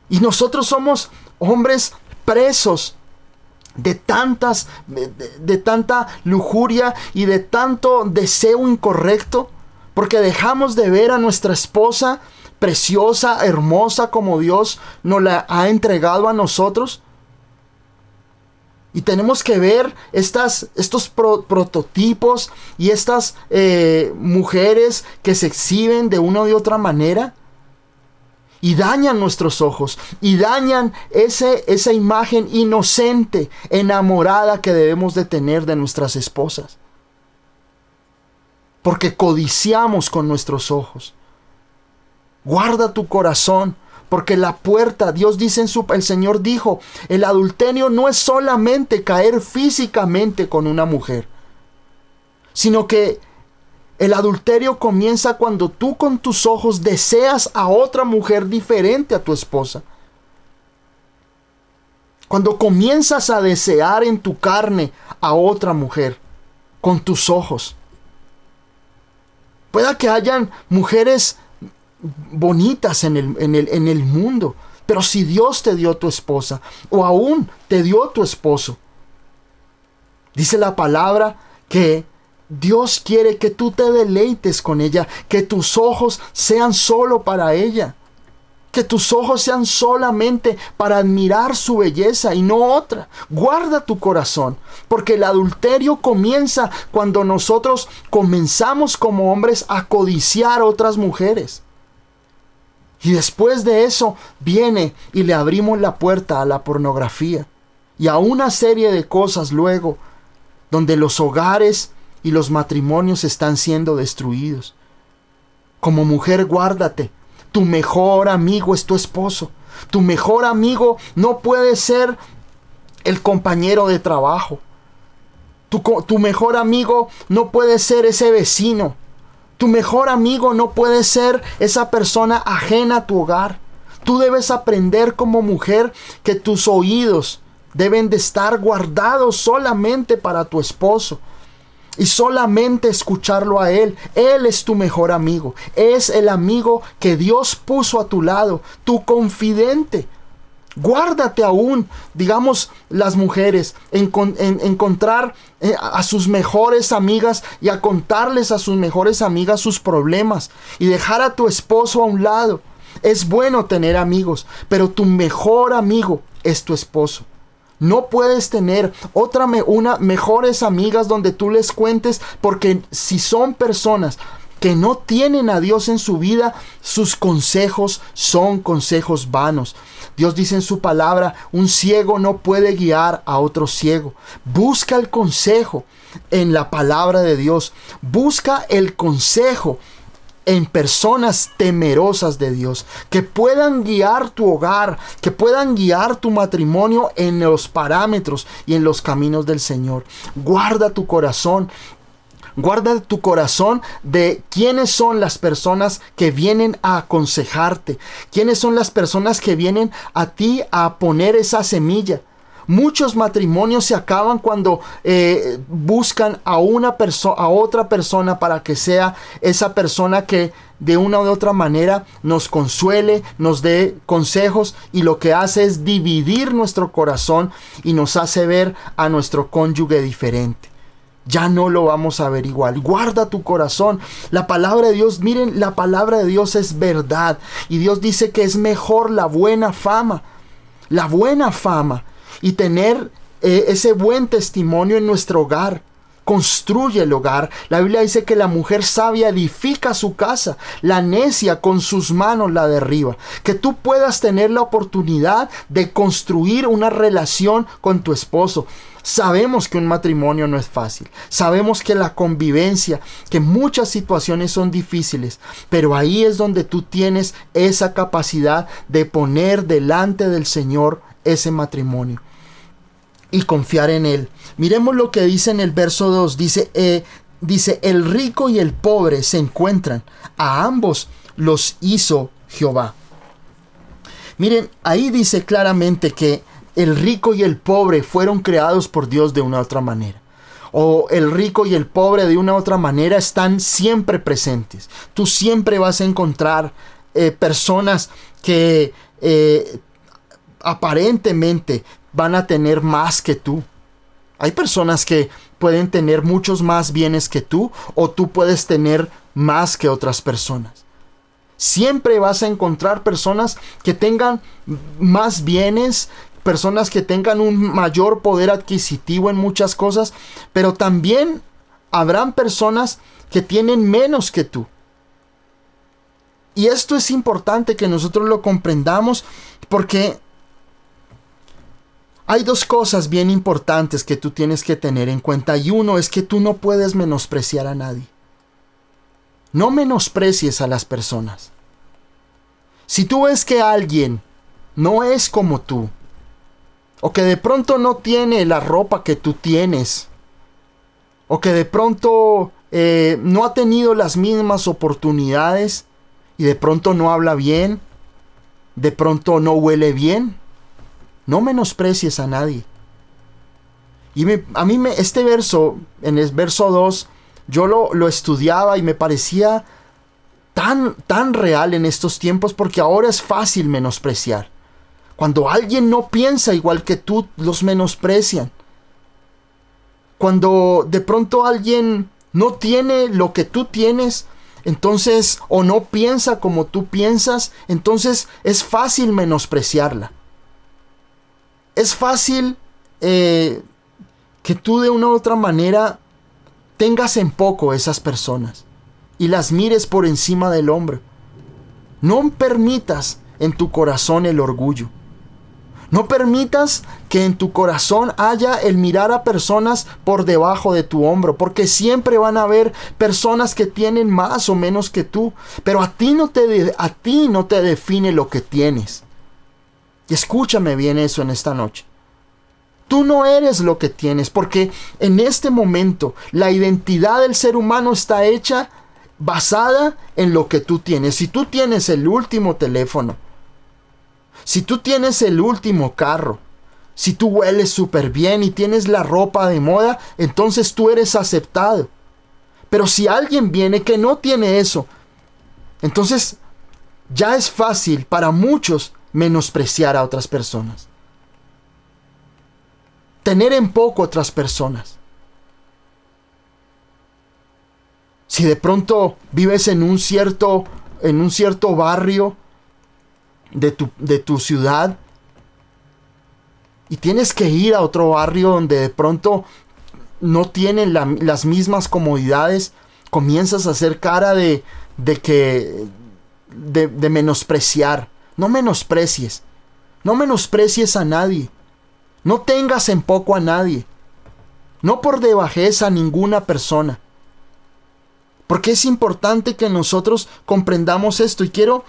Y nosotros somos hombres presos de tanta lujuria y de tanto deseo incorrecto, porque dejamos de ver a nuestra esposa preciosa, hermosa como Dios nos la ha entregado a nosotros. Y tenemos que ver estos prototipos y estas mujeres que se exhiben de una u otra manera. Y dañan nuestros ojos. Y dañan esa imagen inocente, enamorada que debemos de tener de nuestras esposas. Porque codiciamos con nuestros ojos. Guarda tu corazón. Porque la puerta, Dios dice el Señor dijo, el adulterio no es solamente caer físicamente con una mujer. Sino que el adulterio comienza cuando tú con tus ojos deseas a otra mujer diferente a tu esposa. Cuando comienzas a desear en tu carne a otra mujer, con tus ojos. Pueda que hayan mujeres bonitas en el mundo, pero si Dios te dio tu esposa, o aún te dio tu esposo, dice la palabra que Dios quiere que tú te deleites con ella, que tus ojos sean solo para ella, que tus ojos sean solamente para admirar su belleza y no otra. Guarda tu corazón, porque el adulterio comienza cuando nosotros comenzamos como hombres a codiciar otras mujeres. Y después de eso viene y le abrimos la puerta a la pornografía y a una serie de cosas luego, donde los hogares y los matrimonios están siendo destruidos. Como mujer, guárdate. Tu mejor amigo es tu esposo. Tu mejor amigo no puede ser el compañero de trabajo. Tu mejor amigo no puede ser ese vecino. Tu mejor amigo no puede ser esa persona ajena a tu hogar. Tú debes aprender como mujer que tus oídos deben de estar guardados solamente para tu esposo. Y solamente escucharlo a Él. Él es tu mejor amigo. Es el amigo que Dios puso a tu lado. Tu confidente. Guárdate aún, digamos, las mujeres, encontrar a sus mejores amigas y a contarles a sus mejores amigas sus problemas. Y dejar a tu esposo a un lado. Es bueno tener amigos, pero tu mejor amigo es tu esposo. No puedes tener mejores amigas donde tú les cuentes, porque si son personas que no tienen a Dios en su vida, sus consejos son consejos vanos. Dios dice en su palabra, un ciego no puede guiar a otro ciego. Busca el consejo en la palabra de Dios. Busca el consejo en personas temerosas de Dios, que puedan guiar tu hogar, que puedan guiar tu matrimonio en los parámetros y en los caminos del Señor. Guarda tu corazón. Guarda tu corazón de quiénes son las personas que vienen a aconsejarte, quiénes son las personas que vienen a ti a poner esa semilla. Muchos matrimonios se acaban cuando buscan a otra persona para que sea esa persona que de una u otra manera nos consuele, nos dé consejos, y lo que hace es dividir nuestro corazón y nos hace ver a nuestro cónyuge diferente. Ya no lo vamos a ver igual. Guarda tu corazón. La palabra de Dios, miren, la palabra de Dios es verdad. Y Dios dice que es mejor la buena fama. La buena fama. Y tener ese buen testimonio en nuestro hogar. Construye el hogar. La Biblia dice que la mujer sabia edifica su casa. La necia con sus manos la derriba. Que tú puedas tener la oportunidad de construir una relación con tu esposo. Sabemos que un matrimonio no es fácil. Sabemos que la convivencia, que muchas situaciones son difíciles. Pero ahí es donde tú tienes esa capacidad de poner delante del Señor ese matrimonio y confiar en Él. Miremos lo que dice en el verso 2. Dice, el rico y el pobre se encuentran. A ambos los hizo Jehová. Miren, ahí dice claramente que el rico y el pobre fueron creados por Dios de una u otra manera. O el rico y el pobre de una u otra manera están siempre presentes. Tú siempre vas a encontrar personas que aparentemente van a tener más que tú. Hay personas que pueden tener muchos más bienes que tú, o tú puedes tener más que otras personas. Siempre vas a encontrar personas que tengan más bienes, personas que tengan un mayor poder adquisitivo en muchas cosas, pero también habrán personas que tienen menos que tú. Y esto es importante que nosotros lo comprendamos, porque hay dos cosas bien importantes que tú tienes que tener en cuenta. Y uno es que tú no puedes menospreciar a nadie. No menosprecies a las personas. Si tú ves que alguien no es como tú, o que de pronto no tiene la ropa que tú tienes, o que de pronto no ha tenido las mismas oportunidades, y de pronto no habla bien, de pronto no huele bien, No menosprecies a nadie. Y este verso, en el verso 2, yo lo estudiaba y me parecía tan real en estos tiempos, porque ahora es fácil menospreciar. Cuando alguien no piensa igual que tú, los menosprecian. Cuando de pronto alguien no tiene lo que tú tienes, entonces, o no piensa como tú piensas, entonces es fácil menospreciarla. Es fácil que tú de una u otra manera tengas en poco esas personas y las mires por encima del hombro. No permitas en tu corazón el orgullo. No permitas que en tu corazón haya el mirar a personas por debajo de tu hombro, porque siempre van a haber personas que tienen más o menos que tú, pero a ti no te define lo que tienes. Y escúchame bien eso en esta noche. Tú no eres lo que tienes, porque en este momento la identidad del ser humano está hecha basada en lo que tú tienes. Si tú tienes el último teléfono, si tú tienes el último carro, si tú hueles súper bien y tienes la ropa de moda, entonces tú eres aceptado. Pero si alguien viene que no tiene eso, entonces ya es fácil para muchos menospreciar a otras personas. Tener en poco a otras personas. Si de pronto vives en un cierto barrio de tu ciudad y tienes que ir a otro barrio donde de pronto no tienen las mismas comodidades, comienzas a hacer cara de menospreciar. No menosprecies a nadie. No tengas en poco a nadie. No por debajez a ninguna persona. Porque es importante que nosotros comprendamos esto. Y quiero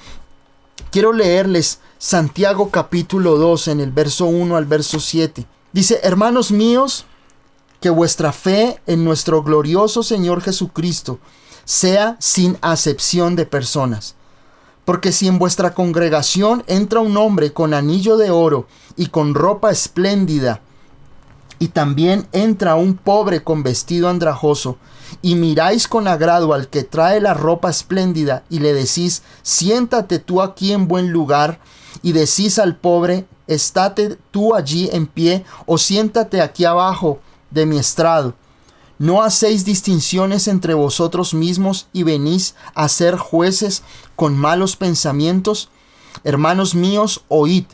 leerles Santiago capítulo 2 en el verso 1 al verso 7. Dice: hermanos míos, que vuestra fe en nuestro glorioso Señor Jesucristo sea sin acepción de personas. Porque si en vuestra congregación entra un hombre con anillo de oro y con ropa espléndida, y también entra un pobre con vestido andrajoso, y miráis con agrado al que trae la ropa espléndida, y le decís: siéntate tú aquí en buen lugar, y decís al pobre: estate tú allí en pie, o siéntate aquí abajo de mi estrado. ¿No hacéis distinciones entre vosotros mismos y venís a ser jueces con malos pensamientos? Hermanos míos, oíd,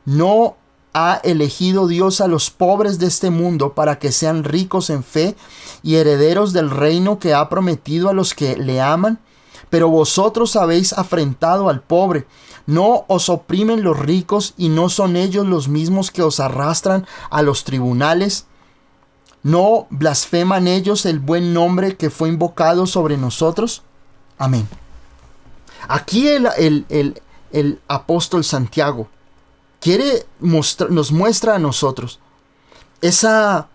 ¿no ha elegido Dios a los pobres de este mundo para que sean ricos en fe y herederos del reino que ha prometido a los que le aman? Pero vosotros habéis afrentado al pobre. ¿No os oprimen los ricos y no son ellos los mismos que os arrastran a los tribunales? ¿No blasfeman ellos el buen nombre que fue invocado sobre nosotros? Amén. Aquí el apóstol Santiago nos muestra a nosotros esa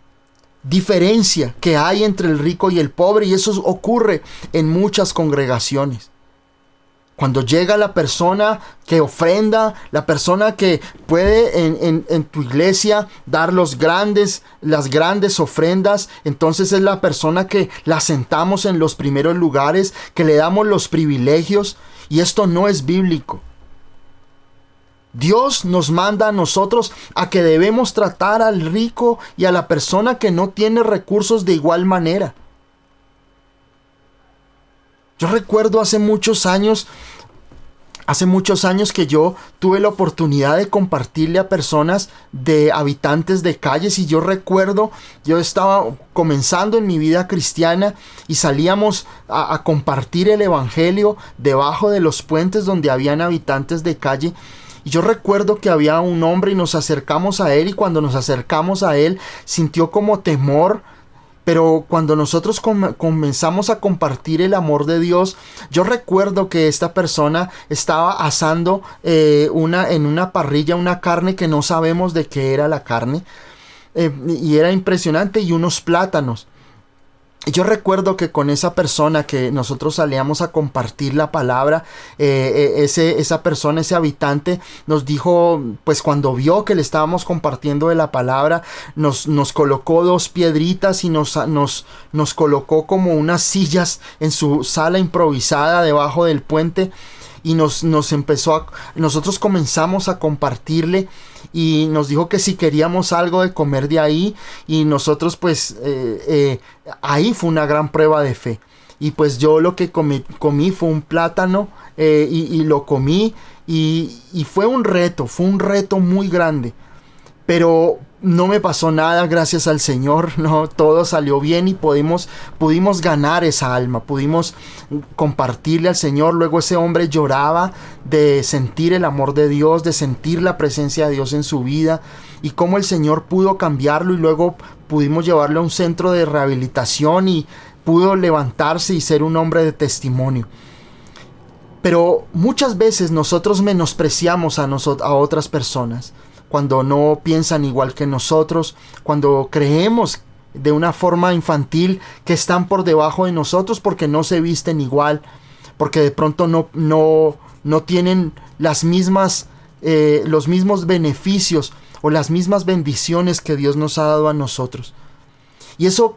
diferencia que hay entre el rico y el pobre, y eso ocurre en muchas congregaciones. Cuando llega la persona que ofrenda, la persona que puede en tu iglesia dar las grandes ofrendas, entonces es la persona que la sentamos en los primeros lugares, que le damos los privilegios, y esto no es bíblico. Dios nos manda a nosotros a que debemos tratar al rico y a la persona que no tiene recursos de igual manera. Yo recuerdo hace muchos años que yo tuve la oportunidad de compartirle a personas de habitantes de calles, y yo recuerdo, yo estaba comenzando en mi vida cristiana y salíamos a compartir el evangelio debajo de los puentes donde habían habitantes de calle. Y yo recuerdo que había un hombre y nos acercamos a él, y cuando nos acercamos a él sintió como temor. Pero cuando nosotros comenzamos a compartir el amor de Dios, yo recuerdo que esta persona estaba asando en una parrilla una carne que no sabemos de qué era la carne. Y era impresionante, y unos plátanos. Yo recuerdo que con esa persona que nosotros salíamos a compartir la palabra, esa persona, ese habitante, nos dijo, pues cuando vio que le estábamos compartiendo de la palabra, nos colocó 2 piedritas y nos colocó como unas sillas en su sala improvisada debajo del puente. Y nosotros comenzamos a compartirle y nos dijo que si queríamos algo de comer de ahí, y nosotros pues ahí fue una gran prueba de fe. Y pues yo lo que comí fue un plátano, y lo comí, y fue un reto muy grande. Pero no me pasó nada, gracias al Señor, no, todo salió bien y pudimos ganar esa alma, pudimos compartirle al Señor. Luego ese hombre lloraba de sentir el amor de Dios, de sentir la presencia de Dios en su vida, y cómo el Señor pudo cambiarlo, y luego pudimos llevarlo a un centro de rehabilitación y pudo levantarse y ser un hombre de testimonio. Pero muchas veces nosotros menospreciamos a otras personas cuando no piensan igual que nosotros, cuando creemos de una forma infantil que están por debajo de nosotros porque no se visten igual, porque de pronto no tienen los mismos beneficios o las mismas bendiciones que Dios nos ha dado a nosotros. Y eso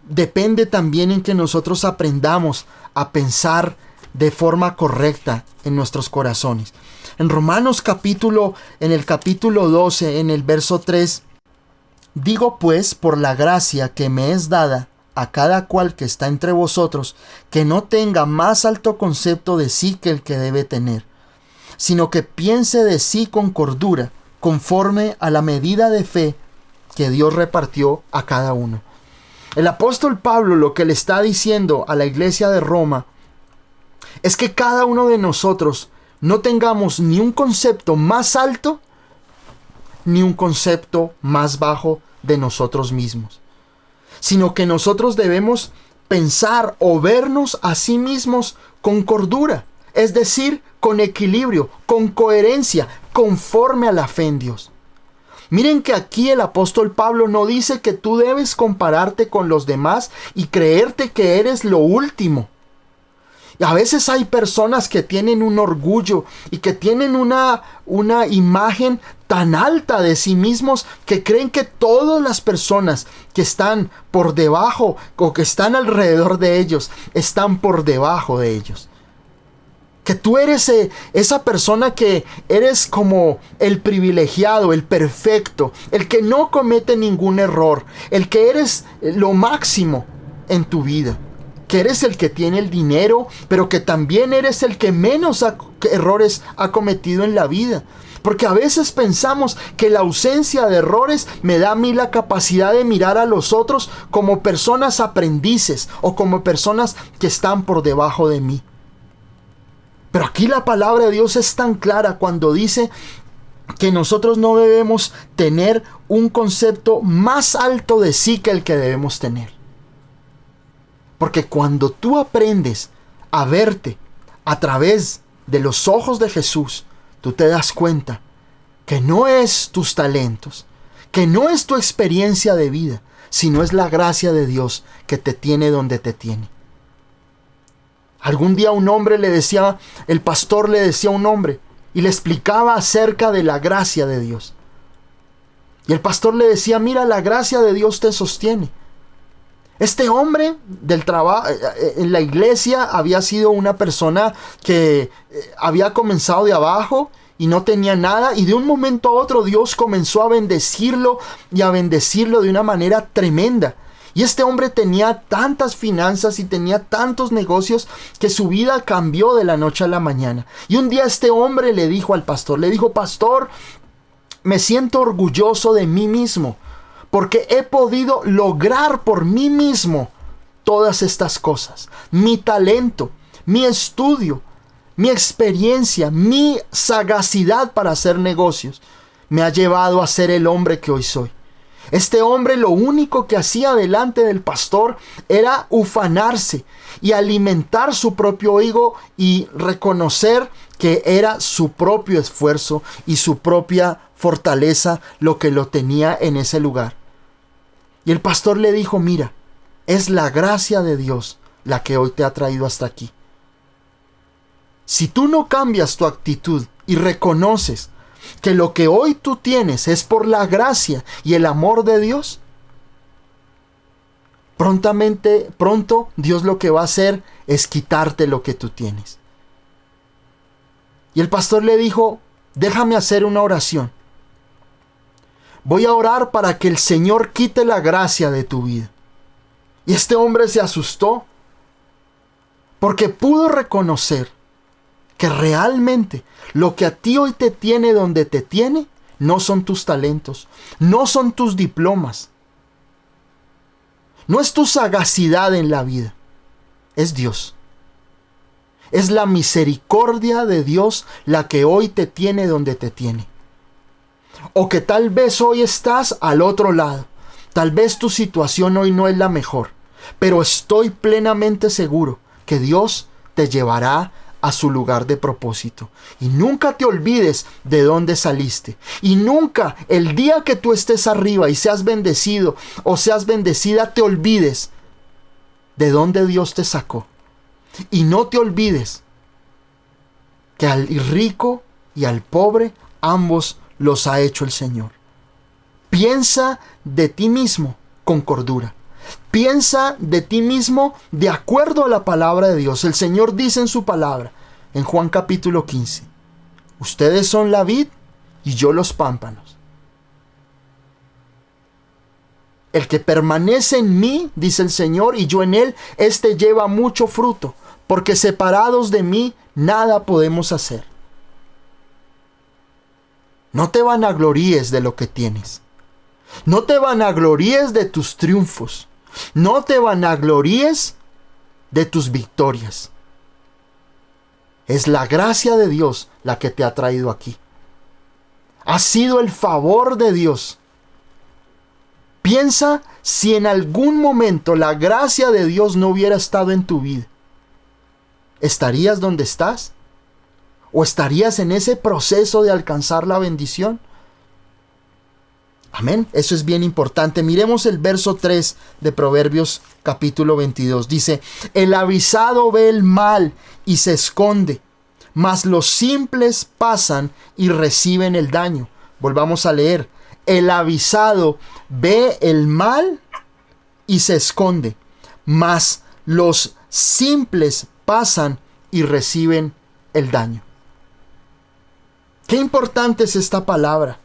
depende también en que nosotros aprendamos a pensar de forma correcta en nuestros corazones. En Romanos en el capítulo 12, en el verso 3, digo pues, por la gracia que me es dada a cada cual que está entre vosotros, que no tenga más alto concepto de sí que el que debe tener, sino que piense de sí con cordura, conforme a la medida de fe que Dios repartió a cada uno. El apóstol Pablo lo que le está diciendo a la iglesia de Roma es que cada uno de nosotros no tengamos ni un concepto más alto ni un concepto más bajo de nosotros mismos, sino que nosotros debemos pensar o vernos a sí mismos con cordura, es decir, con equilibrio, con coherencia, conforme a la fe en Dios. Miren que aquí el apóstol Pablo no dice que tú debes compararte con los demás y creerte que eres lo último. Y a veces hay personas que tienen un orgullo y que tienen una imagen tan alta de sí mismos que creen que todas las personas que están por debajo o que están alrededor de ellos están por debajo de ellos. Que tú eres esa persona que eres como el privilegiado, el perfecto, el que no comete ningún error, el que eres lo máximo en tu vida. Que eres el que tiene el dinero, pero que también eres el que menos errores ha cometido en la vida. Porque a veces pensamos que la ausencia de errores me da a mí la capacidad de mirar a los otros como personas aprendices o como personas que están por debajo de mí. Pero aquí la palabra de Dios es tan clara cuando dice que nosotros no debemos tener un concepto más alto de sí que el que debemos tener. Porque cuando tú aprendes a verte a través de los ojos de Jesús, tú te das cuenta que no es tus talentos, que no es tu experiencia de vida, sino es la gracia de Dios que te tiene donde te tiene. Algún día el pastor le decía a un hombre y le explicaba acerca de la gracia de Dios. Y el pastor le decía, mira, la gracia de Dios te sostiene. Este hombre del trabajo en la iglesia había sido una persona que había comenzado de abajo y no tenía nada, y de un momento a otro Dios comenzó a bendecirlo y a bendecirlo de una manera tremenda. Y este hombre tenía tantas finanzas y tenía tantos negocios que su vida cambió de la noche a la mañana. Y un día este hombre le dijo al pastor, pastor, me siento orgulloso de mí mismo, porque he podido lograr por mí mismo todas estas cosas. Mi talento, mi estudio, mi experiencia, mi sagacidad para hacer negocios me ha llevado a ser el hombre que hoy soy. Este hombre lo único que hacía delante del pastor era ufanarse y alimentar su propio ego y reconocer que era su propio esfuerzo y su propia fortaleza lo que lo tenía en ese lugar. Y el pastor le dijo, mira, Es la gracia de Dios la que hoy te ha traído hasta aquí. Si tú no cambias tu actitud y reconoces que lo que hoy tú tienes es por la gracia y el amor de Dios, pronto Dios lo que va a hacer es quitarte lo que tú tienes. Y el pastor le dijo, déjame hacer una oración. Voy a orar para que el Señor quite la gracia de tu vida. Y este hombre se asustó porque pudo reconocer que realmente lo que a ti hoy te tiene donde te tiene no son tus talentos, no son tus diplomas, no es tu sagacidad en la vida, es Dios. Es la misericordia de Dios la que hoy te tiene donde te tiene. O que tal vez hoy estás al otro lado. Tal vez tu situación hoy no es la mejor. Pero estoy plenamente seguro que Dios te llevará a su lugar de propósito. Y nunca te olvides de dónde saliste. Y nunca el día que tú estés arriba y seas bendecido o seas bendecida, te olvides de dónde Dios te sacó. Y no te olvides que al rico y al pobre ambos los ha hecho el Señor. Piensa de ti mismo con cordura. Piensa de ti mismo de acuerdo a la palabra de Dios. El Señor dice en su palabra, en Juan capítulo 15, ustedes son la vid y yo los pámpanos. El que permanece en mí, dice el Señor, y yo en él, éste lleva mucho fruto, porque separados de mí nada podemos hacer. No te vanagloríes de lo que tienes. No te vanagloríes de tus triunfos. No te vanagloríes de tus victorias. Es la gracia de Dios la que te ha traído aquí. Ha sido el favor de Dios. Piensa si en algún momento la gracia de Dios no hubiera estado en tu vida. ¿Estarías donde estás? ¿O estarías en ese proceso de alcanzar la bendición? Amén. Eso es bien importante. Miremos el verso 3 de Proverbios capítulo 22. Dice, el avisado ve el mal y se esconde, mas los simples pasan y reciben el daño. Volvamos a leer. El avisado ve el mal y se esconde, mas los simples pasan y reciben el daño. Qué importante es esta palabra.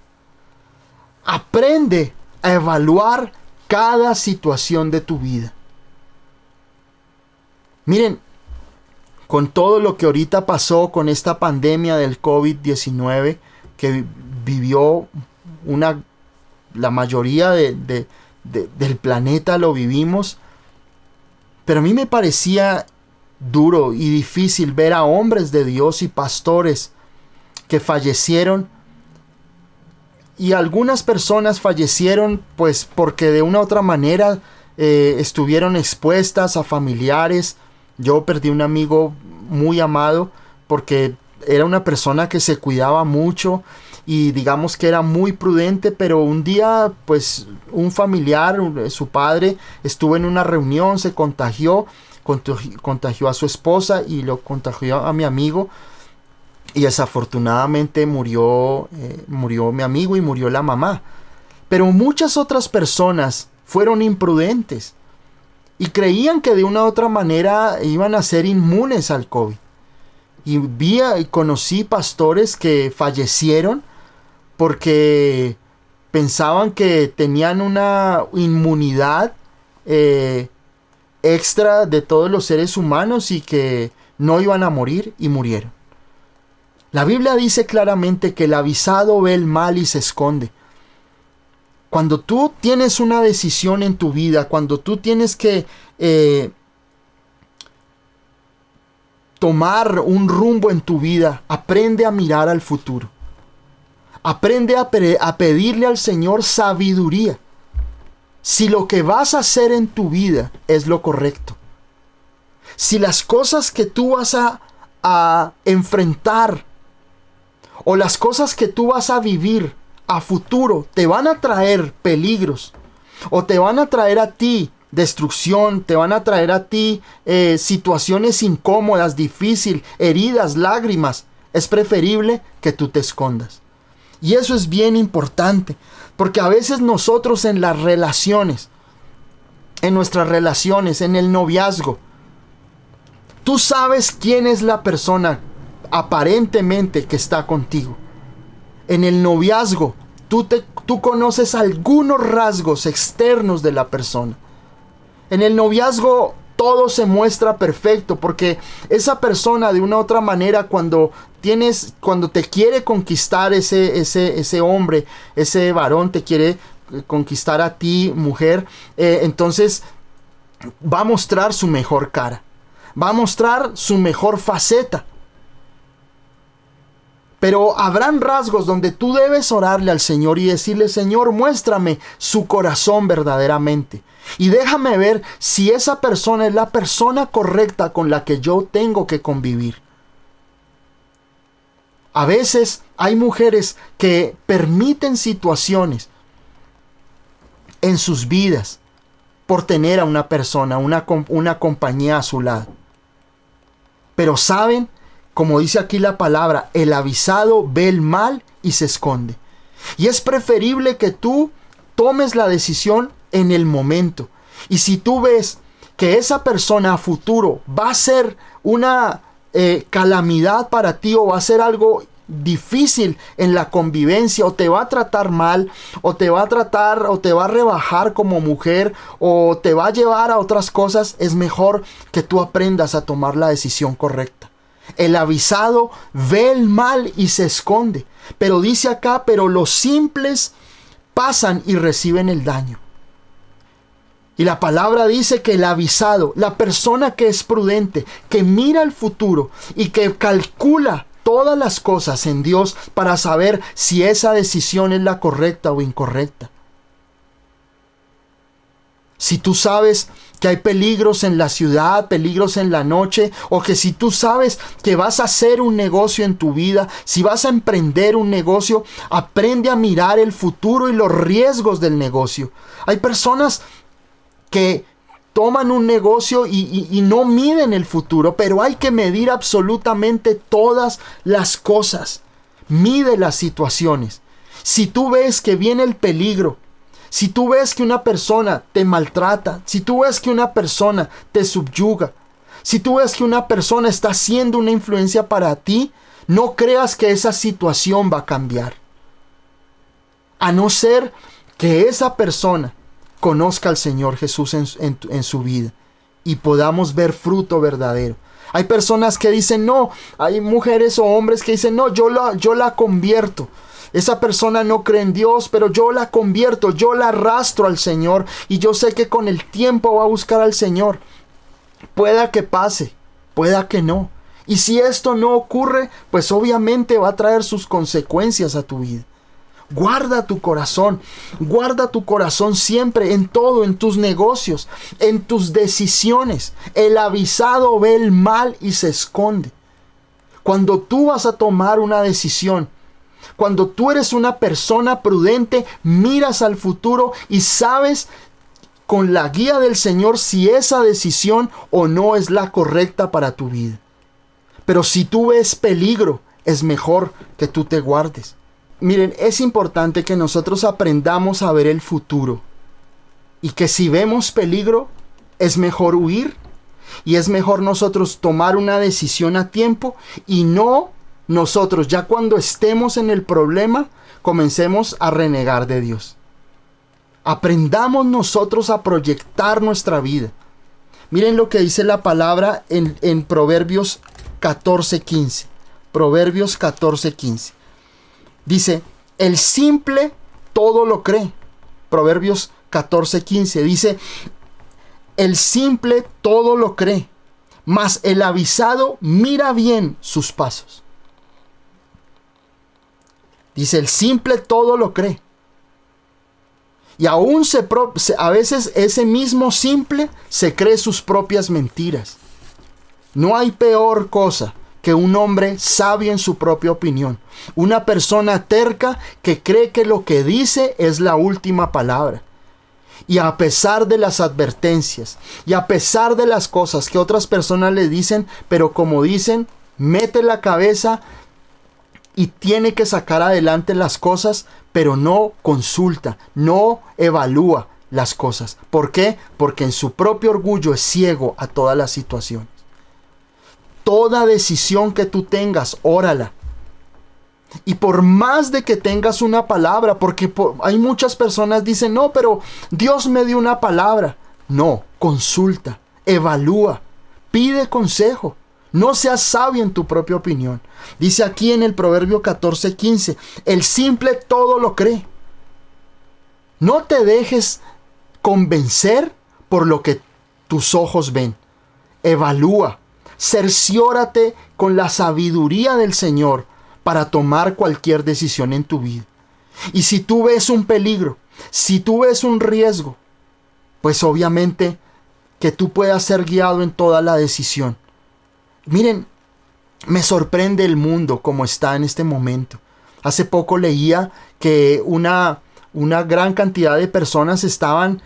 Aprende a evaluar cada situación de tu vida. Miren, con todo lo que ahorita pasó con esta pandemia del COVID-19 que vivió la mayoría del planeta lo vivimos, pero a mí me parecía duro y difícil ver a hombres de Dios y pastores que fallecieron, y algunas personas fallecieron pues porque de una u otra manera estuvieron expuestas a familiares. Yo perdí un amigo muy amado porque era una persona que se cuidaba mucho y digamos que era muy prudente, pero un día pues un familiar, su padre, estuvo en una reunión, se contagió a su esposa y lo contagió a mi amigo. Y desafortunadamente murió mi amigo y murió la mamá. Pero muchas otras personas fueron imprudentes y creían que de una u otra manera iban a ser inmunes al COVID. Y conocí pastores que fallecieron porque pensaban que tenían una inmunidad extra de todos los seres humanos y que no iban a morir, y murieron. La Biblia dice claramente que el avisado ve el mal y se esconde. Cuando tú tienes una decisión en tu vida, cuando tú tienes que tomar un rumbo en tu vida, aprende a mirar al futuro. Aprende a pedirle al Señor sabiduría. Si lo que vas a hacer en tu vida es lo correcto. Si las cosas que tú vas a enfrentar o las cosas que tú vas a vivir a futuro te van a traer peligros o te van a traer a ti destrucción, te van a traer a ti situaciones incómodas, difíciles, heridas, lágrimas. Es preferible que tú te escondas. Y eso es bien importante, porque a veces nosotros en las relaciones, en nuestras relaciones, en el noviazgo, tú sabes quién es la persona aparentemente que está contigo. En el noviazgo, tú conoces algunos rasgos externos de la persona. En el noviazgo todo se muestra perfecto, porque esa persona de una u otra manera cuando te quiere conquistar ese hombre, ese varón te quiere conquistar a ti, mujer, entonces va a mostrar su mejor cara, va a mostrar su mejor faceta. Pero habrán rasgos donde tú debes orarle al Señor y decirle: Señor, muéstrame su corazón verdaderamente. Y déjame ver si esa persona es la persona correcta con la que yo tengo que convivir. A veces hay mujeres que permiten situaciones en sus vidas por tener a una persona, una compañía a su lado. Pero saben, como dice aquí la palabra, el avisado ve el mal y se esconde. Y es preferible que tú tomes la decisión en el momento. Y si tú ves que esa persona a futuro va a ser una calamidad para ti, o va a ser algo difícil en la convivencia, o te va a tratar mal, o te va a rebajar como mujer, o te va a llevar a otras cosas, es mejor que tú aprendas a tomar la decisión correcta. El avisado ve el mal y se esconde. Pero dice acá: pero los simples pasan y reciben el daño. Y la palabra dice que el avisado, la persona que es prudente, que mira el futuro y que calcula todas las cosas en Dios para saber si esa decisión es la correcta o incorrecta. Si tú sabes que hay peligros en la ciudad, peligros en la noche, o que si tú sabes que vas a hacer un negocio en tu vida, si vas a emprender un negocio, aprende a mirar el futuro y los riesgos del negocio. Hay personas que toman un negocio y no miden el futuro, pero hay que medir absolutamente todas las cosas. Mide las situaciones. Si tú ves que viene el peligro, si tú ves que una persona te maltrata, si tú ves que una persona te subyuga, si tú ves que una persona está siendo una influencia para ti, no creas que esa situación va a cambiar. A no ser que esa persona conozca al Señor Jesús en su vida y podamos ver fruto verdadero. Hay personas que dicen no, hay mujeres o hombres que dicen no, yo la convierto. Esa persona no cree en Dios, pero yo la convierto, yo la arrastro al Señor y yo sé que con el tiempo va a buscar al Señor. Pueda que pase, pueda que no. Y si esto no ocurre, pues obviamente va a traer sus consecuencias a tu vida. Guarda tu corazón siempre, en todo, en tus negocios, en tus decisiones. El avisado ve el mal y se esconde. Cuando tú vas a tomar una decisión, cuando tú eres una persona prudente, miras al futuro y sabes con la guía del Señor si esa decisión o no es la correcta para tu vida. Pero si tú ves peligro, es mejor que tú te guardes. Miren, es importante que nosotros aprendamos a ver el futuro y que si vemos peligro, es mejor huir y es mejor nosotros tomar una decisión a tiempo y no nosotros ya cuando estemos en el problema comencemos a renegar de Dios. Aprendamos nosotros a proyectar nuestra vida. Miren lo que dice la palabra en Proverbios 14:15. Proverbios 14:15. Dice, el simple todo lo cree. Proverbios 14:15 dice, el simple todo lo cree, mas el avisado mira bien sus pasos. Dice, el simple todo lo cree. Y aún a veces ese mismo simple se cree sus propias mentiras. No hay peor cosa que un hombre sabio en su propia opinión. Una persona terca que cree que lo que dice es la última palabra. Y a pesar de las advertencias, y a pesar de las cosas que otras personas le dicen, pero como dicen, mete la cabeza y tiene que sacar adelante las cosas, pero no consulta, no evalúa las cosas. ¿Por qué? Porque en su propio orgullo es ciego a todas las situaciones. Toda decisión que tú tengas, órala. Y por más de que tengas una palabra, porque hay muchas personas que dicen, no, pero Dios me dio una palabra. No, consulta, evalúa, pide consejo. No seas sabio en tu propia opinión. Dice aquí en el Proverbio 14:15, el simple todo lo cree. No te dejes convencer por lo que tus ojos ven. Evalúa, cerciórate con la sabiduría del Señor para tomar cualquier decisión en tu vida. Y si tú ves un peligro, si tú ves un riesgo, pues obviamente que tú puedas ser guiado en toda la decisión. Miren, me sorprende el mundo como está en este momento. Hace poco leía que una gran cantidad de personas estaban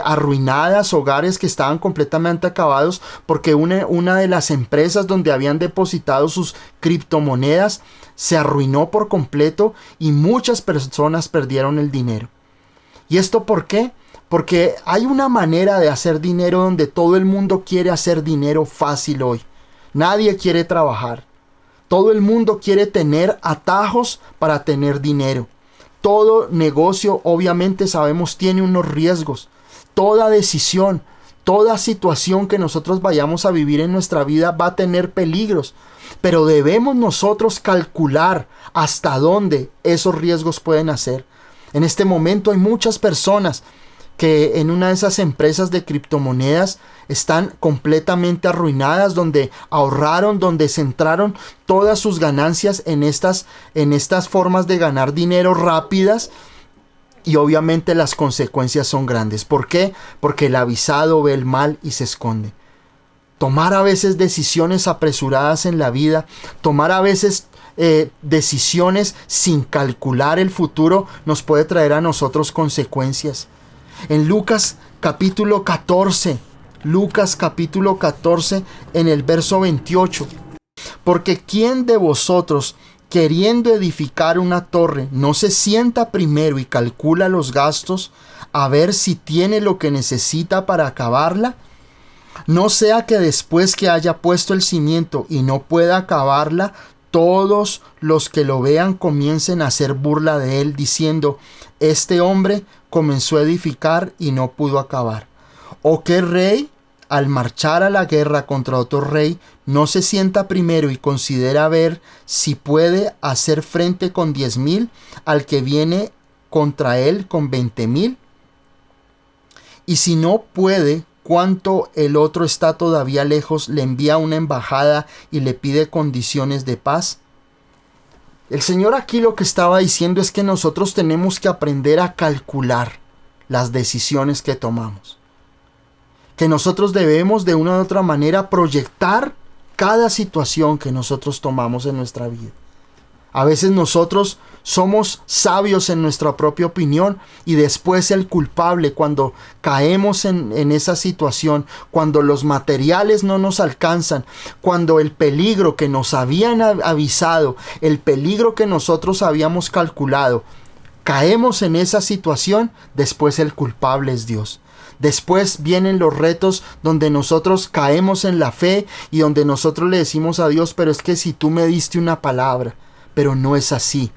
arruinadas, hogares que estaban completamente acabados porque una de las empresas donde habían depositado sus criptomonedas se arruinó por completo y muchas personas perdieron el dinero. ¿Y esto por qué? Porque hay una manera de hacer dinero donde todo el mundo quiere hacer dinero fácil hoy. Nadie quiere trabajar. Todo el mundo quiere tener atajos para tener dinero. Todo negocio, obviamente sabemos, tiene unos riesgos. Toda decisión, toda situación que nosotros vayamos a vivir en nuestra vida va a tener peligros. Pero debemos nosotros calcular hasta dónde esos riesgos pueden hacer. En este momento hay muchas personas que en una de esas empresas de criptomonedas están completamente arruinadas, donde ahorraron, donde centraron todas sus ganancias en estas formas de ganar dinero rápidas, y obviamente las consecuencias son grandes. ¿Por qué? Porque el avisado ve el mal y se esconde. Tomar a veces decisiones apresuradas en la vida, tomar a veces decisiones sin calcular el futuro nos puede traer a nosotros consecuencias. En Lucas capítulo 14, en el verso 28. Porque ¿quién de vosotros, queriendo edificar una torre, no se sienta primero y calcula los gastos a ver si tiene lo que necesita para acabarla? No sea que después que haya puesto el cimiento y no pueda acabarla, todos los que lo vean comiencen a hacer burla de él, diciendo, este hombre comenzó a edificar y no pudo acabar. ¿O qué rey, al marchar a la guerra contra otro rey, no se sienta primero y considera ver si puede hacer frente con 10,000 al que viene contra él con 20,000? Y si no puede, cuanto el otro está todavía lejos, le envía una embajada y le pide condiciones de paz. El Señor aquí lo que estaba diciendo es que nosotros tenemos que aprender a calcular las decisiones que tomamos. Que nosotros debemos de una u otra manera proyectar cada situación que nosotros tomamos en nuestra vida. A veces nosotros somos sabios en nuestra propia opinión y después el culpable cuando caemos en esa situación, cuando los materiales no nos alcanzan, cuando el peligro que nos habían avisado, el peligro que nosotros habíamos calculado, caemos en esa situación, después el culpable es Dios. Después vienen los retos donde nosotros caemos en la fe y donde nosotros le decimos a Dios, pero es que si tú me diste una palabra, pero no es así.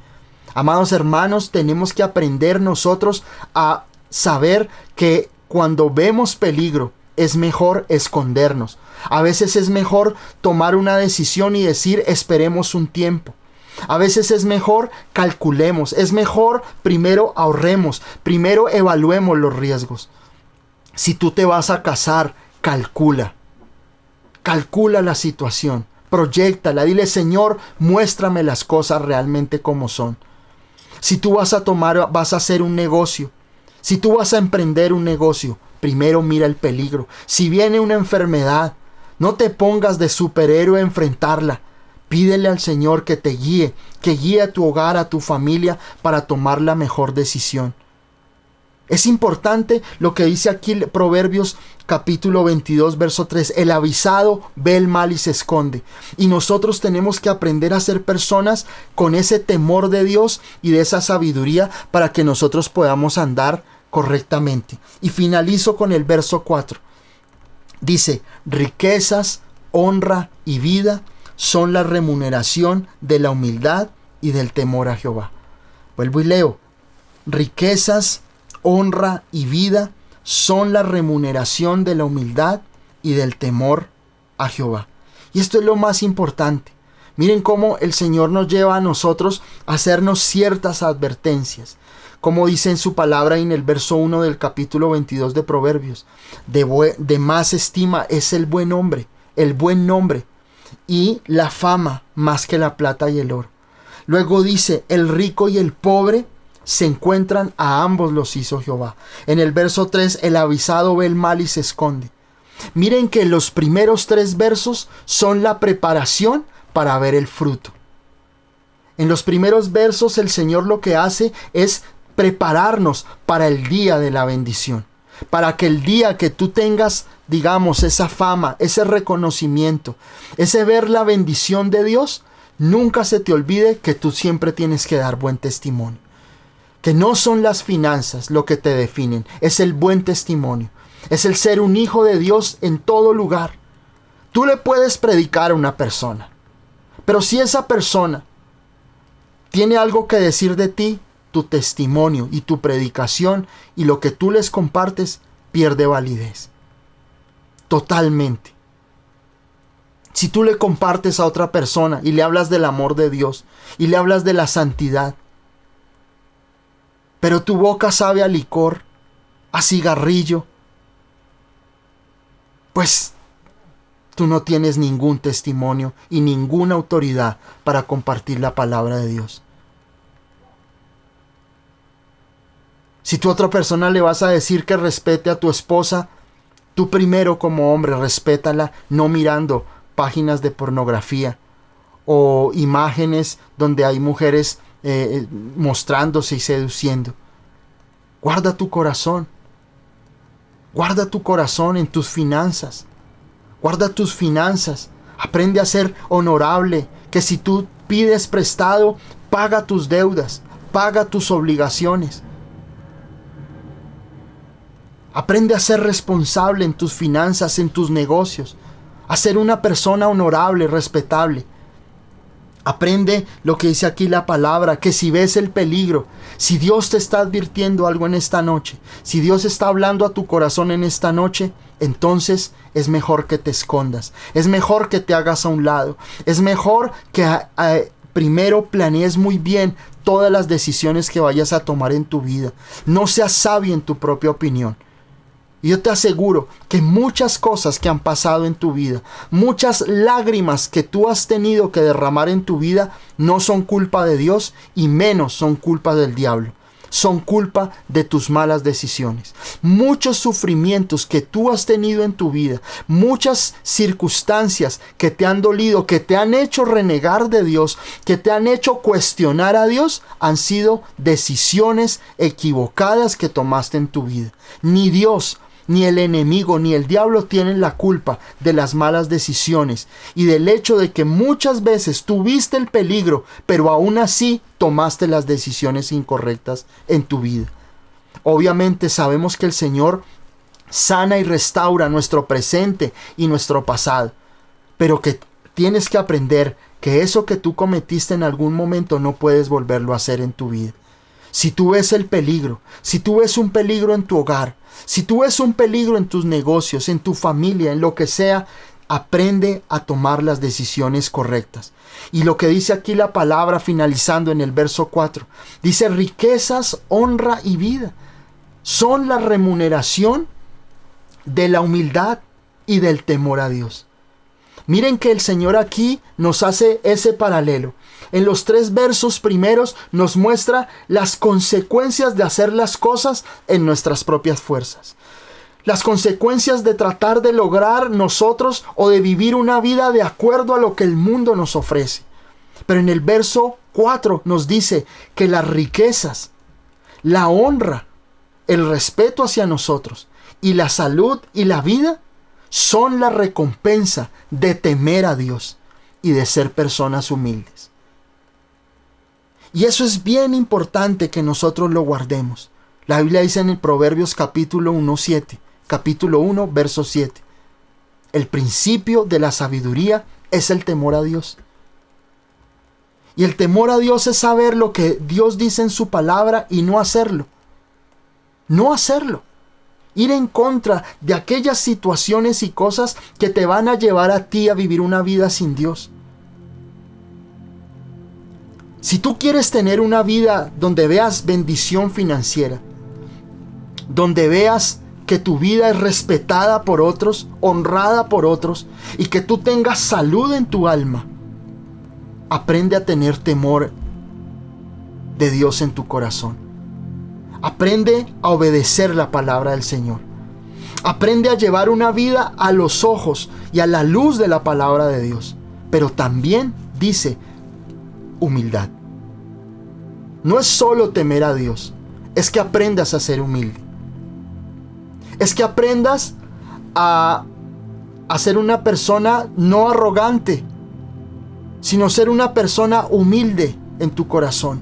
Amados hermanos, tenemos que aprender nosotros a saber que cuando vemos peligro es mejor escondernos. A veces es mejor tomar una decisión y decir esperemos un tiempo. A veces es mejor calculemos, es mejor primero ahorremos, primero evaluemos los riesgos. Si tú te vas a casar, calcula la situación. Proyéctala, dile Señor, muéstrame las cosas realmente como son. Si tú vas a hacer un negocio, si tú vas a emprender un negocio, primero mira el peligro. Si viene una enfermedad, no te pongas de superhéroe a enfrentarla. Pídele al Señor que te guíe, que guíe a tu hogar, a tu familia para tomar la mejor decisión. Es importante lo que dice aquí Proverbios capítulo 22, verso 3. El avisado ve el mal y se esconde. Y nosotros tenemos que aprender a ser personas con ese temor de Dios y de esa sabiduría para que nosotros podamos andar correctamente. Y finalizo con el verso 4. Dice, riquezas, honra y vida son la remuneración de la humildad y del temor a Jehová. Vuelvo y leo. Riquezas, honra y vida son la remuneración de la humildad y del temor a Jehová. Y esto es lo más importante. Miren cómo el Señor nos lleva a nosotros a hacernos ciertas advertencias. Como dice en su palabra en el verso 1 del capítulo 22 de Proverbios. De más estima es el buen nombre, y la fama más que la plata y el oro. Luego dice, el rico y el pobre se encuentran, a ambos los hizo Jehová. En el verso 3, el avisado ve el mal y se esconde. Miren que los primeros 3 versos son la preparación para ver el fruto. En los primeros versos el Señor lo que hace es prepararnos para el día de la bendición. Para que el día que tú tengas, digamos, esa fama, ese reconocimiento, ese ver la bendición de Dios, nunca se te olvide que tú siempre tienes que dar buen testimonio. Que no son las finanzas lo que te definen, es el buen testimonio. Es el ser un hijo de Dios en todo lugar. Tú le puedes predicar a una persona, pero si esa persona tiene algo que decir de ti, tu testimonio y tu predicación y lo que tú les compartes pierde validez. Totalmente. Si tú le compartes a otra persona y le hablas del amor de Dios y le hablas de la santidad, pero tu boca sabe a licor, a cigarrillo, pues tú no tienes ningún testimonio y ninguna autoridad para compartir la palabra de Dios. Si tú a otra persona le vas a decir que respete a tu esposa, tú primero como hombre respétala, no mirando páginas de pornografía o imágenes donde hay mujeres mostrándose y seduciendo. Guarda tu corazón. Guarda tu corazón en tus finanzas. Guarda tus finanzas. Aprende a ser honorable. Que si tú pides prestado, paga tus deudas. Paga tus obligaciones. Aprende a ser responsable en tus finanzas, en tus negocios. A ser una persona honorable, respetable. Aprende lo que dice aquí la palabra, que si ves el peligro, si Dios te está advirtiendo algo en esta noche, si Dios está hablando a tu corazón en esta noche, entonces es mejor que te escondas, es mejor que te hagas a un lado, es mejor que primero planees muy bien todas las decisiones que vayas a tomar en tu vida. No seas sabio en tu propia opinión. Y yo te aseguro que muchas cosas que han pasado en tu vida, muchas lágrimas que tú has tenido que derramar en tu vida, no son culpa de Dios y menos son culpa del diablo. Son culpa de tus malas decisiones. Muchos sufrimientos que tú has tenido en tu vida, muchas circunstancias que te han dolido, que te han hecho renegar de Dios, que te han hecho cuestionar a Dios, han sido decisiones equivocadas que tomaste en tu vida. Ni Dios, ni el enemigo, ni el diablo tienen la culpa de las malas decisiones y del hecho de que muchas veces tuviste el peligro, pero aún así tomaste las decisiones incorrectas en tu vida. Obviamente sabemos que el Señor sana y restaura nuestro presente y nuestro pasado, pero que tienes que aprender que eso que tú cometiste en algún momento no puedes volverlo a hacer en tu vida. Si tú ves el peligro, si tú ves un peligro en tu hogar, si tú ves un peligro en tus negocios, en tu familia, en lo que sea, aprende a tomar las decisiones correctas. Y lo que dice aquí la palabra finalizando en el verso 4, dice riquezas, honra y vida son la remuneración de la humildad y del temor a Dios. Miren que el Señor aquí nos hace ese paralelo. En los 3 versos primeros nos muestra las consecuencias de hacer las cosas en nuestras propias fuerzas. Las consecuencias de tratar de lograr nosotros o de vivir una vida de acuerdo a lo que el mundo nos ofrece. Pero en el verso 4 nos dice que las riquezas, la honra el respeto hacia nosotros y la salud y la vida son la recompensa de temer a Dios y de ser personas humildes. Y eso es bien importante que nosotros lo guardemos. La Biblia dice en el Proverbios capítulo 1, verso 7. El principio de la sabiduría es el temor a Dios. Y el temor a Dios es saber lo que Dios dice en su palabra y no hacerlo. No hacerlo. Ir en contra de aquellas situaciones y cosas que te van a llevar a ti a vivir una vida sin Dios. Si tú quieres tener una vida donde veas bendición financiera, donde veas que tu vida es respetada por otros, honrada por otros, y que tú tengas salud en tu alma, aprende a tener temor de Dios en tu corazón. Aprende a obedecer la palabra del Señor. Aprende a llevar una vida a los ojos y a la luz de la palabra de Dios. Pero también dice humildad. No es solo temer a Dios, es que aprendas a ser humilde. Es que aprendas a ser una persona no arrogante, sino ser una persona humilde en tu corazón.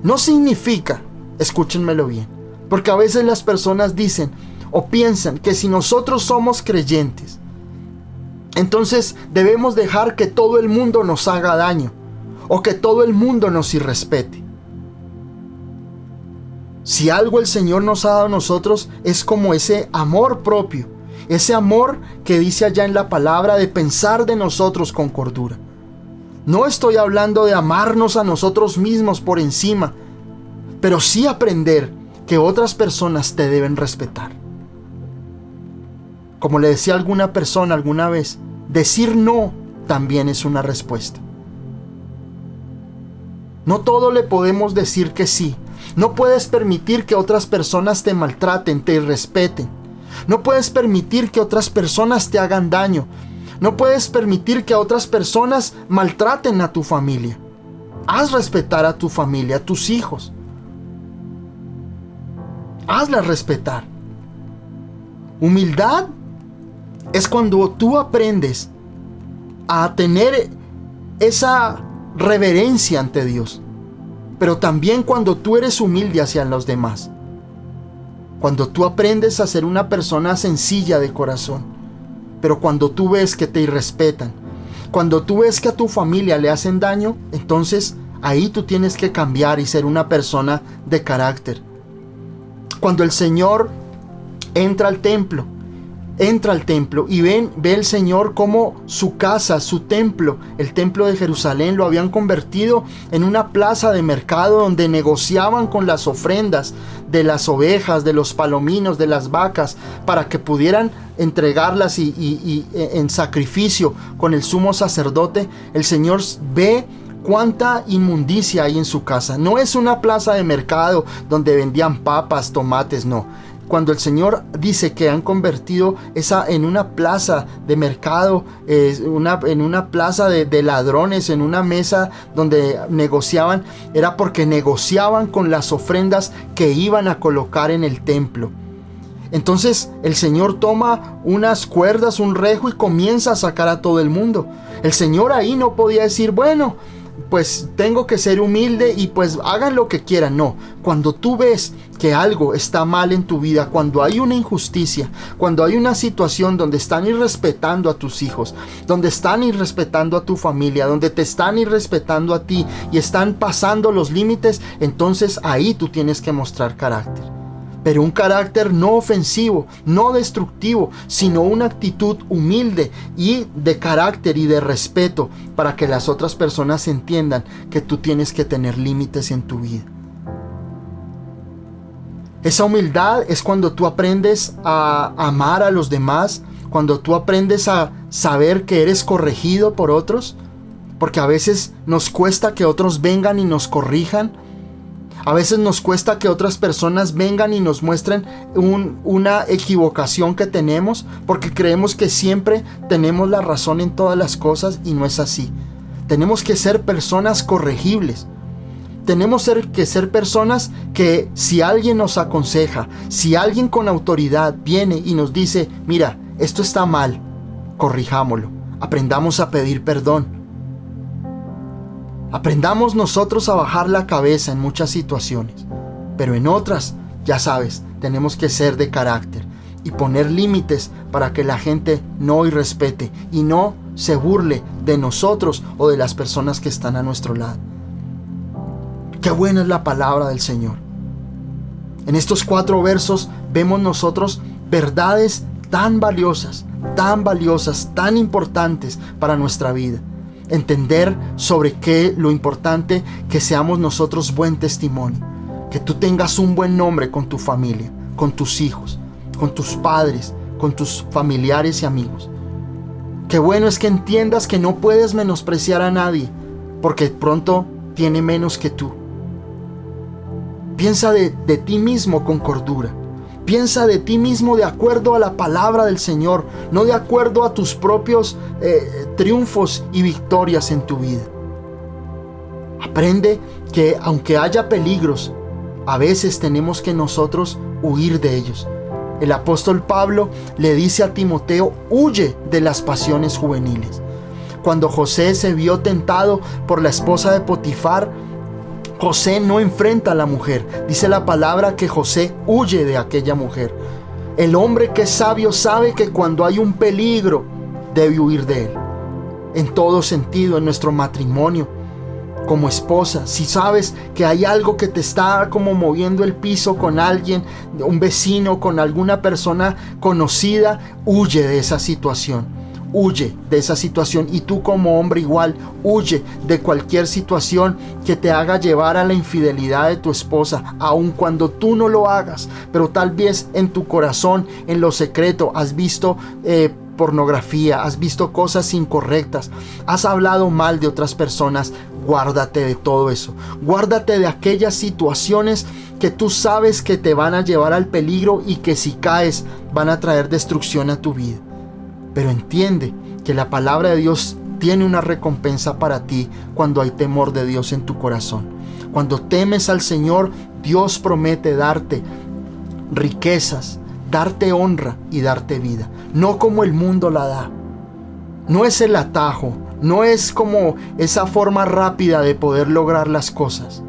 No significa, escúchenmelo bien, porque a veces las personas dicen o piensan que si nosotros somos creyentes, entonces debemos dejar que todo el mundo nos haga daño o que todo el mundo nos irrespete. Si algo el Señor nos ha dado a nosotros es como ese amor propio, ese amor que dice allá en la palabra de pensar de nosotros con cordura. No estoy hablando de amarnos a nosotros mismos por encima, pero sí aprender que otras personas te deben respetar. Como le decía a alguna persona alguna vez, decir no también es una respuesta. No todo le podemos decir que sí. No puedes permitir que otras personas te maltraten, te irrespeten. No puedes permitir que otras personas te hagan daño. No puedes permitir que otras personas maltraten a tu familia. Haz respetar a tu familia, a tus hijos. Hazla respetar. Humildad es cuando tú aprendes a tener esa reverencia ante Dios, pero también cuando tú eres humilde hacia los demás. Cuando tú aprendes a ser una persona sencilla de corazón, pero cuando tú ves que te irrespetan, cuando tú ves que a tu familia le hacen daño, entonces ahí tú tienes que cambiar y ser una persona de carácter. Cuando el Señor entra al templo y ve el Señor cómo su casa, su templo, el templo de Jerusalén, lo habían convertido en una plaza de mercado donde negociaban con las ofrendas de las ovejas, de los palominos, de las vacas, para que pudieran entregarlas y en sacrificio con el sumo sacerdote. El Señor ve cuánta inmundicia hay en su casa. No es una plaza de mercado donde vendían papas, tomates, no. Cuando el Señor dice que han convertido esa en una plaza de mercado, en una plaza de ladrones, en una mesa donde negociaban, era porque negociaban con las ofrendas que iban a colocar en el templo. Entonces el Señor toma unas cuerdas, un rejo y comienza a sacar a todo el mundo. El Señor ahí no podía decir, bueno, pues tengo que ser humilde y pues hagan lo que quieran. No, cuando tú ves que algo está mal en tu vida, cuando hay una injusticia, cuando hay una situación donde están irrespetando a tus hijos, donde están irrespetando a tu familia, donde te están irrespetando a ti y están pasando los límites, entonces ahí tú tienes que mostrar carácter. Pero un carácter no ofensivo, no destructivo, sino una actitud humilde y de carácter y de respeto para que las otras personas entiendan que tú tienes que tener límites en tu vida. Esa humildad es cuando tú aprendes a amar a los demás, cuando tú aprendes a saber que eres corregido por otros, porque a veces nos cuesta que otros vengan y nos corrijan. A veces nos cuesta que otras personas vengan y nos muestren una equivocación que tenemos, porque creemos que siempre tenemos la razón en todas las cosas y no es así. Tenemos que ser personas corregibles. Tenemos que ser personas que si alguien nos aconseja, si alguien con autoridad viene y nos dice, mira, esto está mal, corrijámoslo, aprendamos a pedir perdón. Aprendamos nosotros a bajar la cabeza en muchas situaciones, pero en otras, ya sabes, tenemos que ser de carácter y poner límites para que la gente no irrespete y no se burle de nosotros o de las personas que están a nuestro lado. Qué buena es la palabra del Señor. En estos 4 versos vemos nosotros verdades tan valiosas, tan importantes para nuestra vida. Entender sobre lo importante que seamos nosotros buen testimonio, que tú tengas un buen nombre con tu familia, con tus hijos, con tus padres, con tus familiares y amigos. Qué bueno es que entiendas que no puedes menospreciar a nadie, porque pronto tiene menos que tú. Piensa de ti mismo con cordura. Piensa de ti mismo de acuerdo a la palabra del Señor, no de acuerdo a tus propios triunfos y victorias en tu vida. Aprende que aunque haya peligros, a veces tenemos que nosotros huir de ellos. El apóstol Pablo le dice a Timoteo, huye de las pasiones juveniles. Cuando José se vio tentado por la esposa de Potifar, José no enfrenta a la mujer. Dice la palabra que José huye de aquella mujer. El hombre que es sabio sabe que cuando hay un peligro debe huir de él. En todo sentido, en nuestro matrimonio, como esposa, si sabes que hay algo que te está como moviendo el piso con alguien, un vecino, con alguna persona conocida, huye de esa situación. Huye de esa situación, y tú como hombre igual, huye de cualquier situación que te haga llevar a la infidelidad de tu esposa, aun cuando tú no lo hagas, pero tal vez en tu corazón, en lo secreto, has visto pornografía, has visto cosas incorrectas, has hablado mal de otras personas. Guárdate de todo eso, guárdate de aquellas situaciones que tú sabes que te van a llevar al peligro y que si caes van a traer destrucción a tu vida. Pero entiende que la palabra de Dios tiene una recompensa para ti cuando hay temor de Dios en tu corazón. Cuando temes al Señor, Dios promete darte riquezas, darte honra y darte vida. No como el mundo la da. No es el atajo, no es como esa forma rápida de poder lograr las cosas,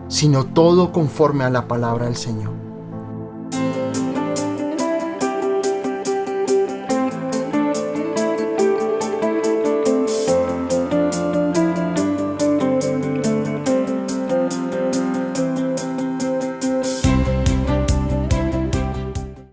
sino todo conforme a la palabra del Señor.